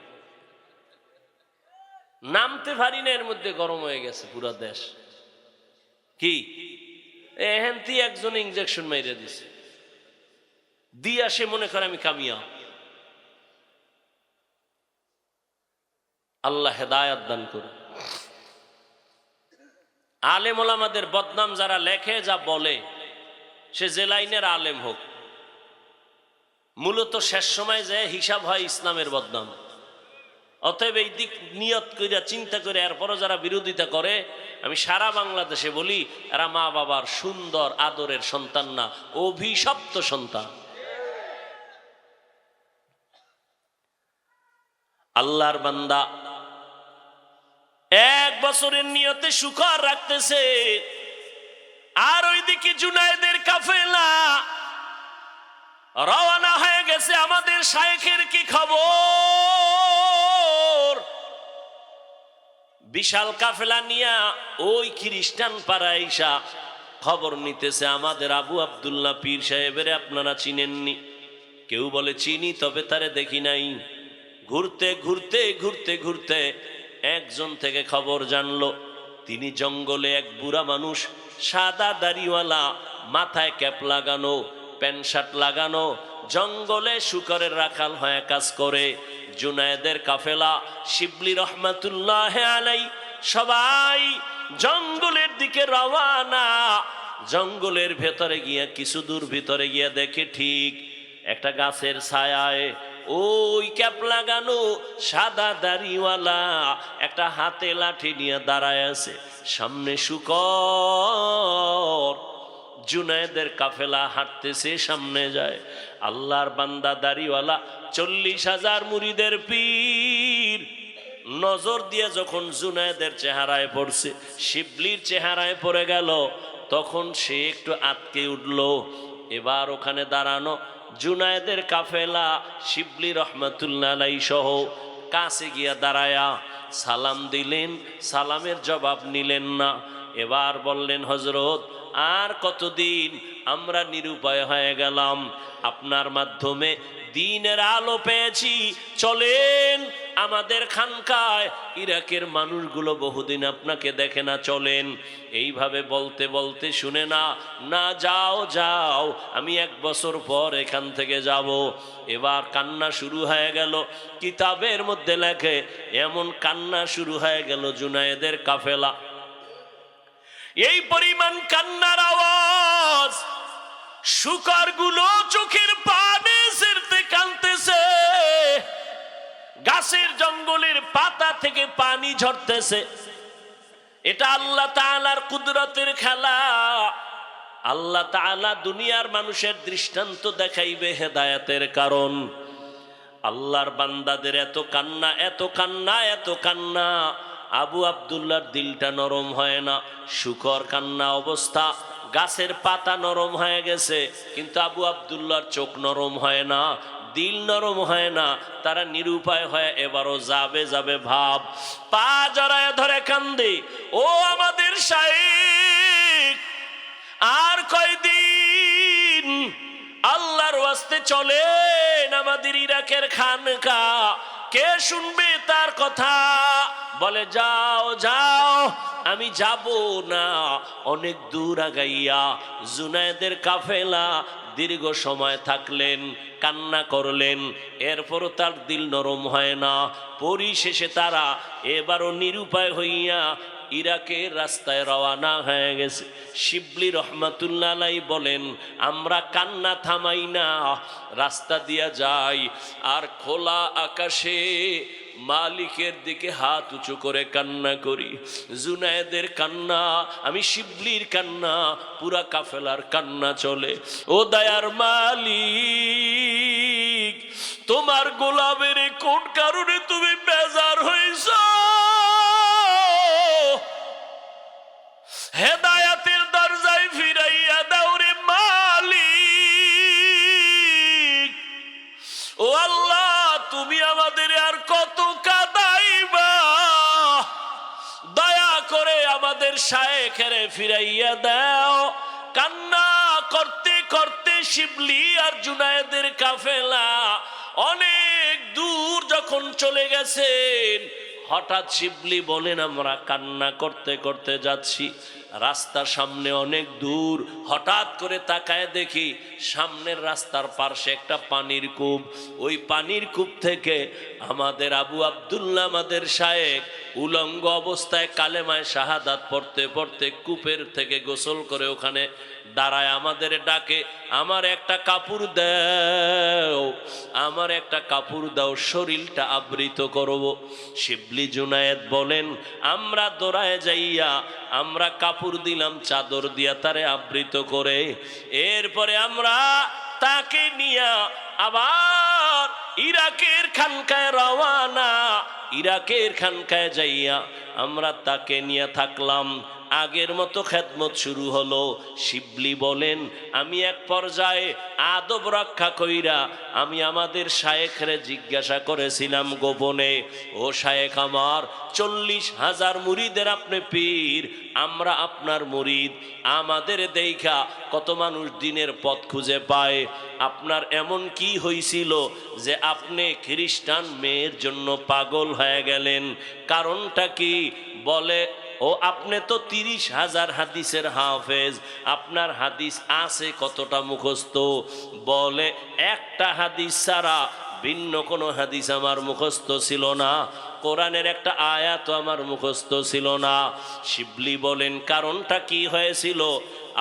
নামতে পারি না, এর মধ্যে গরম হয়ে গেছে পুরা দেশ। কি এহেনতি একজন ইনজেকশন মাইরা দিছে, দিয়া সে মনে করে আমি কামিয়া। আল্লাহ হেদায়াত দান করে। আলেম ওলামাদের বদনাম যারা লেখে, যা বলে, সে যে লাইনের আলেম হোক, মূলত শেষ সময় যে হিসাব হয় ইসলামের বদনাম। অতএব এই দিক নিয়ত কইরা চিন্তা করে এরপরও যারা বিরোধিতা করে, আমি সারা বাংলাদেশে বলি, এরা মা বাবার সুন্দর আদরের সন্তান না, অভিশপ্ত সন্তান। আল্লাহর বান্দা 1 বছরের নিয়তে শুকর রাখতেছে, আর ওইদিকে জুনায়েদের কাফেলা রওনা হয়ে গেছে। আমাদের শায়েখের কি খবর? বিশাল কাফেলা নিয়া ওই খ্রিস্টান পাড়ায় আইসা খবর নিতেছে, আমাদের আবু আব্দুল্লাহ পীর সাহেবের আপনারা চিনেননি? কেউ বলে চিনি, তবে তারে দেখি নাই। ঘুরতে ঘুরতে ঘুরতে ঘুরতে একজন থেকে খবর জানলো, তিনি জঙ্গলে এক বুড়া মানুষ, সাদা দাড়িওয়ালা, মাথায় ক্যাপ লাগানো, প্যান্ট শার্ট লাগানো, জঙ্গলে শুকরের রাখাল হয়ে কাজ করে। জুনায়েদের কাফেলা শিবলি রহমাতুল্লাহ আলাই সবাই জঙ্গলের দিকে রওয়ানা। জঙ্গলের ভেতরে গিয়া কিছু দূর ভিতরে গিয়া দেখে ঠিক একটা গাছের ছায়ায় ওই ক্যাপ লাগানো সাদা দাড়িওয়ালা একটা হাতে লাঠি নিয়ে দাঁড়ায় আছে, সামনে শুকর। জুনায়েদের কাফেলা হাঁটতেছে, সামনে যায়। আল্লাহর বান্দা দাড়িওয়ালা 40,000 মুরিদের পীর নজর দিয়ে যখন জুনায়েদের চেহারায় পড়ছে, শিবলির চেহারায় পড়ে গেল, তখন সে একটু আটকে উঠল। এবার ওখানে দাঁড়ানো জুনায়েদের কাফেলা শিবলি রহমাতুল্লাহ আলাইহি সহ কাছে গিয়া দাঁড়ায়া সালাম দিলেন, সালামের জবাব নিলেন না। এবার বললেন, হযরত আর কতদিন আমরা নিরুপায় হয়ে গেলাম, আপনার মাধ্যমে দ্বীনের আলো পেয়েছি, চলেন আমাদের খানকায়। ইরাকের মানুষগুলো বহুদিন আপনাকে দেখে না, চলেন। এইভাবে বলতে বলতে শুনে না, না যাও যাও, আমি 1 বছর পর এখান থেকে যাব। এবার কান্না শুরু হয়ে গেল। কিতাবের মধ্যে লেখে এমন কান্না শুরু হয়ে গেল জুনায়েদের কাফেলা, এই পরিমাণ কান্নার আওয়াজ, শুকরগুলো চোখের পানি ছেড়তে কাঁদতেছে, গাছের জঙ্গলের পাতা থেকে পানি ঝরতেছে। এটা আল্লাহ তাআলার কুদরতের খেলা। আল্লাহ তাআলা দুনিয়ার মানুষের দৃষ্টান্ত দেখাইবে হেদায়েতের কারণ। আল্লাহর বান্দাদের এত কান্না, এত কান্না, এত কান্না, আবু আব্দুল্লাহর দিলটা নরম হয় না। শুকর কান্না অবস্থা, গাছের পাতা নরম হয়ে গেছে, কিন্তু আবু আব্দুল্লাহর চোখ নরম হয় না, দিল নরম হয় না। তারা নিরুপায় হয়ে এবারও যাবে যাবে ভাব, পা জড়ায় ধরে কান্দে, ও আমাদের শাইখ আর কয়দিন, আল্লাহর ওয়াস্তে চলেন আমাদের ইরাকের খানকা, কে শুনবে তার কথা? বলে যাও যাও, আমি যাব না। অনেক দূর আগাইয়া জুনায়েদের কাফেলা দীর্ঘ সময় থাকলেন, কান্না করলেন, এরপরও তার দিল নরম হয় না। পরিশেষে তারা এবারও নিরুপায় হইয়া ইরাকের রাস্তায় রওনা হয়ে গেছে। শিবলি রহমাতুল্লাহ আলাইহি বলেন, আমরা কান্না থামাই না, রাস্তা দিয়া যাই, আর খোলা আকাশে মালিকের দিকে হাত উঁচু করে কান্না করি। জুনায়েদের কান্না, আমি শিবলির কান্না, পুরা কাফেলার কান্না চলে। ও দয়ার মালিক, তোমার গোলামের কোন কারণে তুমি বেজার হইছ? হেদায়াতের দরজায় ফিরাইয়া দাও রে মালিক। ও আল্লাহ, তুমি আমাদের আর কত কাঁদাইবা? শায়েখের ফিরাইয়া দাও। কান্না করতে করতে শিবলি আর জুনায়েদের কাফেলা অনেক দূর যখন চলে গেছেন, হঠাৎ শিবলি বলেন আমরা কান্না করতে করতে যাচ্ছি, রাস্তার সামনে অনেক দূর, হঠাৎ করে তাকায় দেখি সামনের রাস্তার পাশে একটা পানির কূপ। ওই পানির কূপ থেকে আমাদের আবু আব্দুল্লাহ আমাদের শায়েখ উলঙ্গ অবস্থায় কালেমায় শাহাদাত পড়তে পড়তে কূপের থেকে গোসল করে ওখানে দাঁড়ায় আমাদের ডাকে, আমার একটা কাপড় দাও, আমার একটা কাপড় দাও, শরীরটা আবৃত করব। শিবলি জুনায়েদ বলেন আমরা দৌড়ায় যাইয়া আমরা কাপড় দিলাম চাদর দিয়া তারে আবৃত করে। এরপরে আমরা তাকে নিয়ে আবার ইরাকের খানকায় রওয়ানা। ইরাকের খানকায় যাইয়া আমরা তাকে নিয়ে থাকলাম। আগের মতো খেদমত শুরু হলো। শিবলি বলেন আমি এক পর্যায়ে আদব রক্ষা কইরা আমি আমাদের শায়েখরে জিজ্ঞাসা করেছিলাম গোপনে, ও শায়েখ আমার 40,000 মুরিদের আপনি পীর, আমরা আপনার মুরিদ, আমাদের দেখা কত মানুষ দিনের পথ খুঁজে পায়, আপনার এমন কি হয়েছিল যে আপনি খ্রিস্টান মেয়ের জন্য পাগল হয়ে গেলেন? কারণটা কি? বলে ও আপনি তো 30,000 হাদিসের হাফেজ, আপনার হাদিস আছে কতটা মুখস্থ? বলে একটা হাদিস ছাড়া ভিন্ন কোনো হাদিস আমার মুখস্থ ছিল না, কোরআনের একটা আয়াত আমার মুখস্থ ছিল না। শিবলি বলেন কারণটা কি হয়েছিল?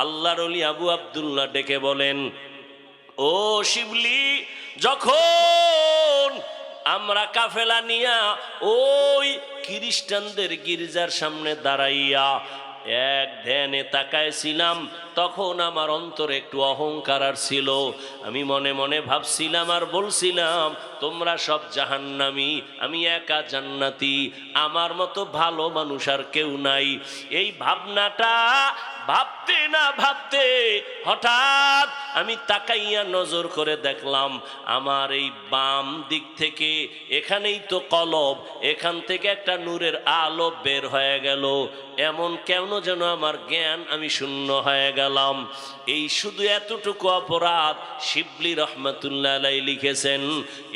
আল্লাহর ওলি আবু আব্দুল্লাহ ডেকে বলেন, ও শিবলি, যখন আমরা কাফেলা নিয়া ওই খ্রিস্টানদের গির্জার সামনে দাঁড়াইয়া এক ধ্যানে তাকাইছিলাম, তখন আমার অন্তরে একটু অহংকার আর ছিল। আমি মনে মনে ভাবছিলাম আর বলছিলাম তোমরা সব জাহান্নামী, আমি একা জান্নাতি, আমার মতো ভালো মানুষ আর কেউ নাই। এই ভাবনাটা ভাবতে না ভাবতে হঠাৎ আমি তাকাইয়া নজর করে দেখলাম আমার এই বাম দিক থেকে, এখানেই তো কলব, এখান থেকে একটা নূরের আলো বের হয়ে গেল। এমন কেন যেন আমার জ্ঞান, আমি শূন্য হয়ে গেলাম। এই শুধু এতটুকু অপরাধ শিবলি রহমাতুল্লাহ আলাইহি লিখেছেন।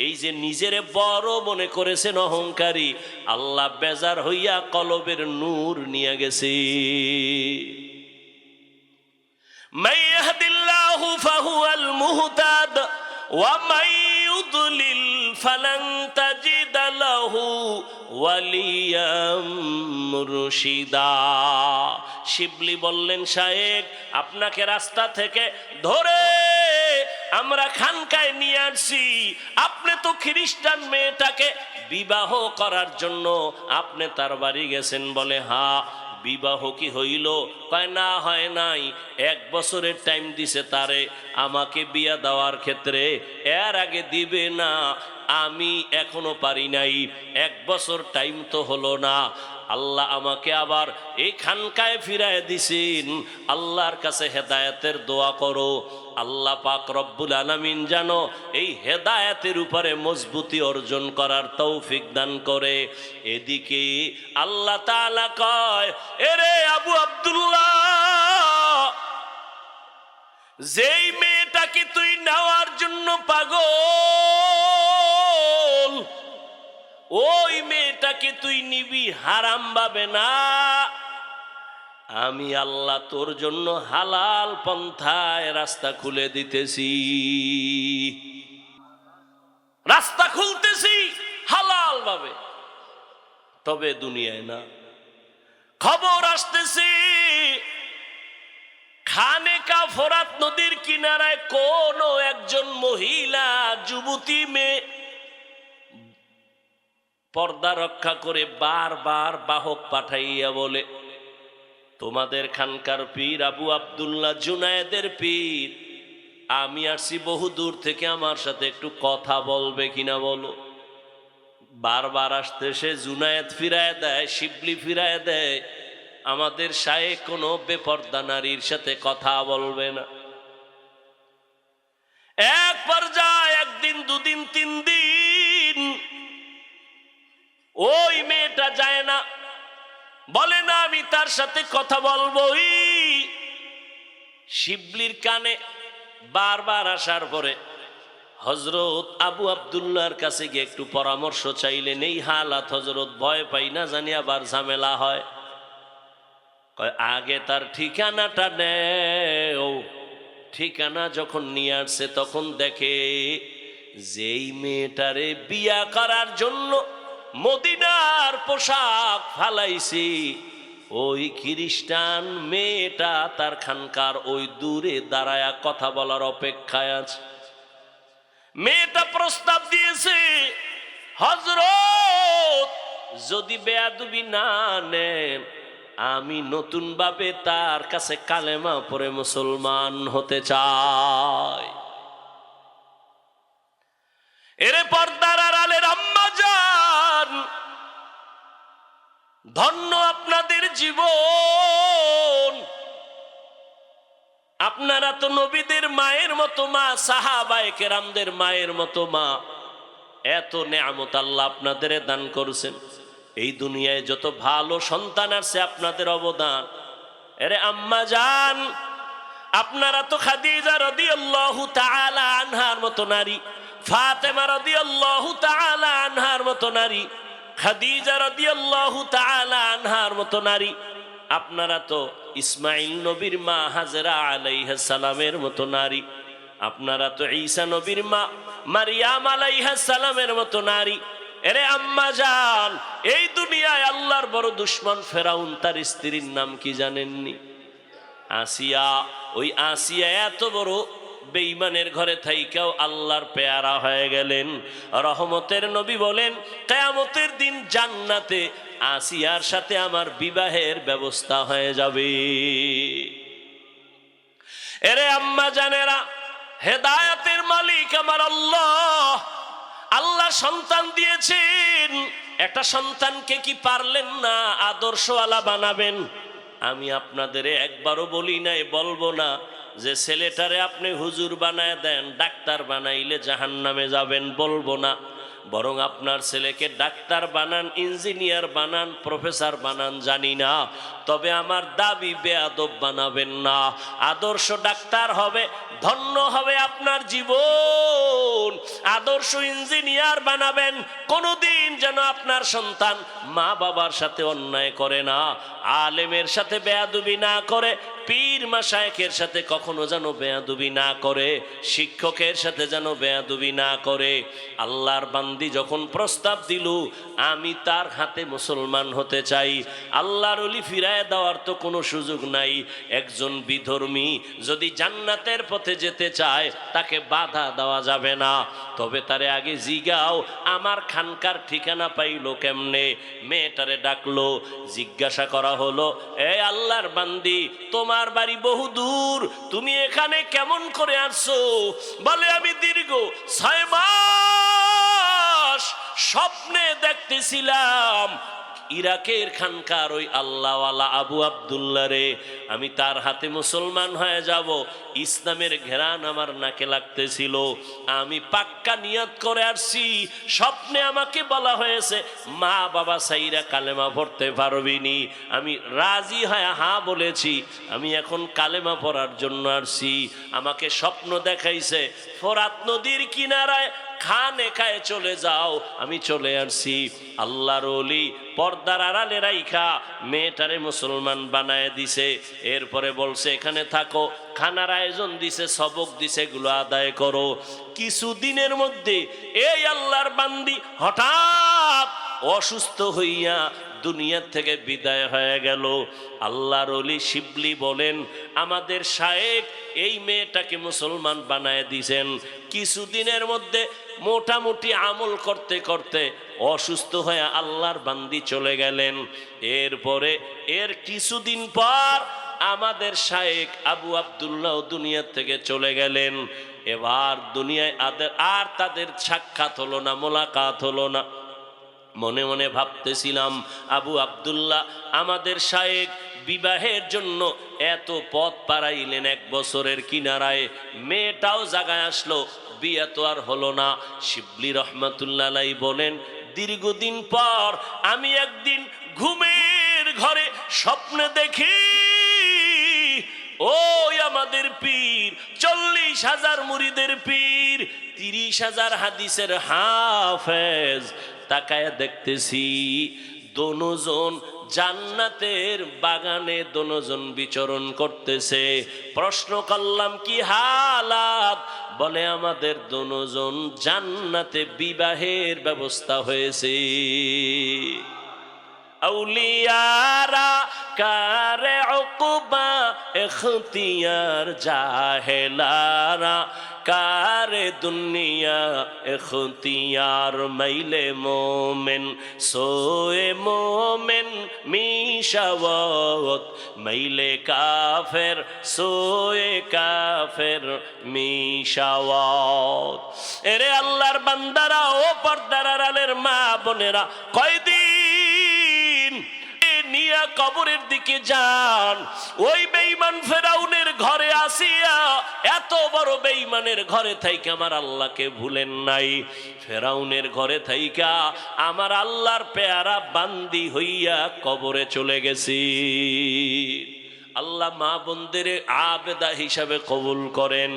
এই যে নিজেরে বড় মনে করেছেন অহংকারী, আল্লাহ বেজার হইয়া কলবের নূর নিয়ে গেছে। من يهد الله فهو المهتد ومن يضلل فلن تجد له وليا مرشدا। শিবলি বললেন শায়েখ আপনাকে রাস্তা থেকে ধরে আমরা খানকায় নিয়ে আসছি, আপনি তো খ্রিস্টান মেয়েটাকে বিবাহ করার জন্য আপনি তার বাড়ি গেছেন। বলে হ্যাঁ। বিবাহ কি হইল? কয় না, হয় নাই। 1 বছরের টাইম দিছে তারে আমাকে বিয়া দেওয়ার ক্ষেত্রে, এর আগে দিবে না, আমি এখনো পারি নাই, 1 বছর টাইম তো হলো না। আল্লাহ আমাকে আবার এই খানকায় ফিরায় দিছেন। আল্লাহর কাছে হেদায়েতের দোয়া করো, আল্লাহ পাক রব্বুল আলামিন যেন এই হেদায়েতের উপরে মজবুতি অর্জন করার তৌফিক দান করে। এদিকে আল্লাহ তাআলা কয়, এরে আবু আব্দুল্লাহ, যেই মেয়েটাকে তুই নেওয়ার জন্য পাগল, ওই মেয়েটাকে তুই নিবি হারাম ভাবে না, আমি আল্লাহ তোর জন্য হালাল পন্থায় রাস্তা খুলে দিতেছি, রাস্তা খুলতেছি হালাল ভাবে। তবে দুনিয়ায় না। খবর আসতেছে খানেকা ফোরাত নদীর কিনারায় কোন একজন মহিলা যুবতী মেয়ে পর্দা রক্ষা করে বারবার বাহক পাঠাইয়া বলে, তোমাদের খানকার পীর আবু আব্দুল্লাহ জুনায়েদের পীর, আমি আসছি বহু দূর থেকে, আমার সাথে একটু কথা বলবে কিনা বলো। বারবার আসতে সে জুনায়েদ ফিরায় দেয়, শিবলি ফিরায় দেয়, আমাদের শায়েখ কোনো বেপর্দা নারীর সাথে কথা বলবে না। এক পর্যায়ে 1 দিন 2 দিন 3 দিন ওই মেয়েটা যায় না। বলে বলে না আমি তার সাথে কথা বলবোই। শিবলির কানে বারবার আসার পরে হযরত আবু আব্দুল্লাহর কাছে গিয়ে একটু পরামর্শ চাইলেন। এই হালাত হযরত ভয় পাই না জানি আবার ঝামেলা হয়। আগে তার ঠিকানাটা নেও। ঠিকানা যখন নিয়ে আসছে তখন দেখে যেই মেয়েটারে বিয়া করার জন্য মদিনার পোশাক ফালাইছি, ওই খ্রিস্টান মেয়েটা তার খানকার ওই দূরে দাঁড়ায়া কথা বলার অপেক্ষায় আছে। মেয়েটা প্রস্তাব দিয়েছে, হযরত যদি বেয়াদবি না নেন আমি নতুন ভাবে তার কাছে কালেমা পড়ে মুসলমান হতে চাই। এরে পর্দার আড়ালের আম্মা জান, ধন্য আপনাদের জীবন। আপনারা তো নবীদের মায়ের মতো মা, সাহাবায়ে কেরামদের মায়ের মতো মা। এত নেয়ামত আল্লাহ আপনাদের দান করছেন। এই দুনিয়ায় যত ভালো সন্তান আছে আপনাদের অবদান। এরে আম্মা জান, আপনারা তো খাদিজা রাদিয়াল্লাহু তাআলা আনহার মতো নারী, ফাতেমা রাদিয়াল্লাহু তাআলা আনহার মতো নারী, খাদিজা রাদিয়াল্লাহু তাআলা আনহার মতো নারী। আপনারা তো ইসমাইল নবীর মা হাজেরা আলাইহিস সালামের মতো নারী। আপনারা তো ঈসা নবীর মা মারিয়াম আলাইহিস সালামের মতো নারী। এরে আম্মা জান, এই দুনিয়ায় আল্লাহর বড় দুশমন ফেরাউন, তার স্ত্রীর নাম কি জানেননি? আসিয়া। ওই আসিয়া এত বড় বেঈমানের ঘরে থাইকাও আল্লাহর পেয়ারা হয়ে গেলেন। রহমতের নবী বলেন কিয়ামতের দিন জান্নাতে আসিয়ার সাথে আমার বিবাহের ব্যবস্থা হয়ে যাবে। এরে আম্মা জানেরা, হেদায়েতের মালিক আমার আল্লাহ। আল্লাহ সন্তান দিয়েছেন, একটা সন্তানকে কি পারলেন না আদর্শওয়ালা বানাবেন? আমি আপনাদের একবারও বলি নাই, বলবো না যে ছেলেটারে আপনি হুজুর বানায় দেন, ডাক্তার বানাইলে জাহান্নামে যাবেন, বলবো না। বরং আপনার ছেলেকে ডাক্তার বানান, ইঞ্জিনিয়ার বানান, প্রফেসর বানান, জানি না, তবে আমার দাবি বেয়াদব বানাবেন না। আদর্শ ডাক্তার হবে, ধন্য হবে আপনার জীবন। আদর্শ ইঞ্জিনিয়ার বানাবেন। কোনোদিন যেন আপনার সন্তান মা বাবার সাথে অন্যায় করে না, আলেমের সাথে বেয়াদবি না করে, পীর মাশায়েখের সাথে কখনো যেন বেয়াদবি না করে, শিক্ষকের সাথে যেন বেয়াদবি না করে। আল্লাহর বান্দি যখন প্রস্তাব দিল আমি তার হাতে মুসলমান হতে চাই, আল্লাহর ওলি ফিরায় দেওয়ার তো কোনো সুযোগ নাই। একজন বিধর্মী যদি জান্নাতের পথে যেতে চায় তাকে বাধা দেওয়া যাবে না। তবে তারে আগে জিগাও আমার খানকার ঠিকানা পাইলো কেমনে। মেয়েটারে ডাকলো, জিজ্ঞাসা করা হলো, এ আল্লাহর বান্দি তোমার বাড়ি বহু দূর, তুমি এখানে কেমন করে আসছো? বলে আমি দীর্ঘ 6 মাস স্বপ্নে দেখতেছিলাম ইরাকের খানকার ওই আল্লাহওয়ালা আবু আব্দুল্লাহ রে আমি তার হাতে মুসলমান হয়ে যাব। ইসলামের ঘেরান আমার নাকে লাগতেছিল, আমি পাক্কা নিয়ত করে আসছি। স্বপ্নে আমাকে বলা হয়েছে মা বাবা সাইরা কালেমা পড়তে পারবিনি। আমি রাজি হয়ে হ্যাঁ বলেছি, আমি এখন কালেমা পড়ার জন্য আসছি। আমাকে স্বপ্ন দেখাইছে ফোরাত নদীর কিনারায় খানে খায় চলে যাও, আমি চলে আসছি। আল্লাহর ওলি পর্দার আড়ালে রাইখা মেয়েটারে মুসলমান বানায় দিছে। এরপরে বলছে এখানে থাকো, খানার আয়োজন দিছে, সবক দিছে, এগুলো আদায় করো। কিছুদিনের মধ্যে এই আল্লাহর বান্দি হঠাৎ অসুস্থ হইয়া দুনিয়া থেকে বিদায় হয়ে গেল। আল্লাহর ওলি শিবলি বলেন আমাদের শায়েখ এই মেয়েটাকে মুসলমান বানায় দিয়েছেন। কিছুদিনের মধ্যে মোটামুটি আমল করতে করতে অসুস্থ হয়ে আল্লাহর বান্দি চলে গেলেন। এরপরে এর কিছুদিন পর আমাদের শায়েখ আবু আব্দুল্লাহ দুনিয়া থেকে চলে গেলেন। এবার দুনিয়ায় আর তাদের সাক্ষাৎ হলো না, মোলাকাত হলো না। মনে মনে ভাবতেছিলাম আবু আব্দুল্লাহ আমাদের শায়েখ বিবাহের জন্য এত পথ পাড়াইলেন, 1 বছরের কিনারায়, মেয়েটাও জাগায় আসলো, বিয়ে তো আর হলো না। শিবলি রহমাতুল্লাহ আলাইহি বলেন দীর্ঘদিন পর আমি একদিন ঘুমের ঘরে স্বপ্নে দেখি ওই আমাদের পীর, 40,000 মুরিদের পীর, 30,000 হাদিসের হাফেজ। তাকায় দেখতেছি দোনোজন জান্নাতের বাগানে দোনোজন বিচরণ করতেছে। প্রশ্ন করলাম কি হালাত? বলে আমাদের দোনোজন জান্নাতে বিবাহের ব্যবস্থা হয়েছে। আউলিয়ারা কারে উকবা ইখতিয়ার, জাহেলারা কারে দুনিয়া ইখতিয়ার। মাইলে মোমেন সোয়ে মোমেন মিশাওয়াত, মাইলে কাফের সোয়ে কাফের মিশাওয়াত। এরে আল্লাহর বান্দারা ও পর্দার আড়ালের মা বোনেরা, কয়দিন নিয়া কবরের দিকে যান। ওই বেঈমান ফেরাউনের ঘরে আসিয়া, এত বড় বেঈমানের ঘরে থাইকা আমার আল্লাহকে ভুলেন নাই। ফেরাউনের ঘরে থাইকা আমার আল্লাহর পেয়ারা বান্দি হইয়া কবরে চলে গেছি। আল্লাহ মা বোনদের আবেদা হিসাবে কবুল করেন,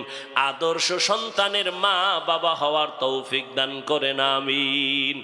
আদর্শ সন্তানের মা বাবা হওয়ার তৌফিক দান করেন, আমিন।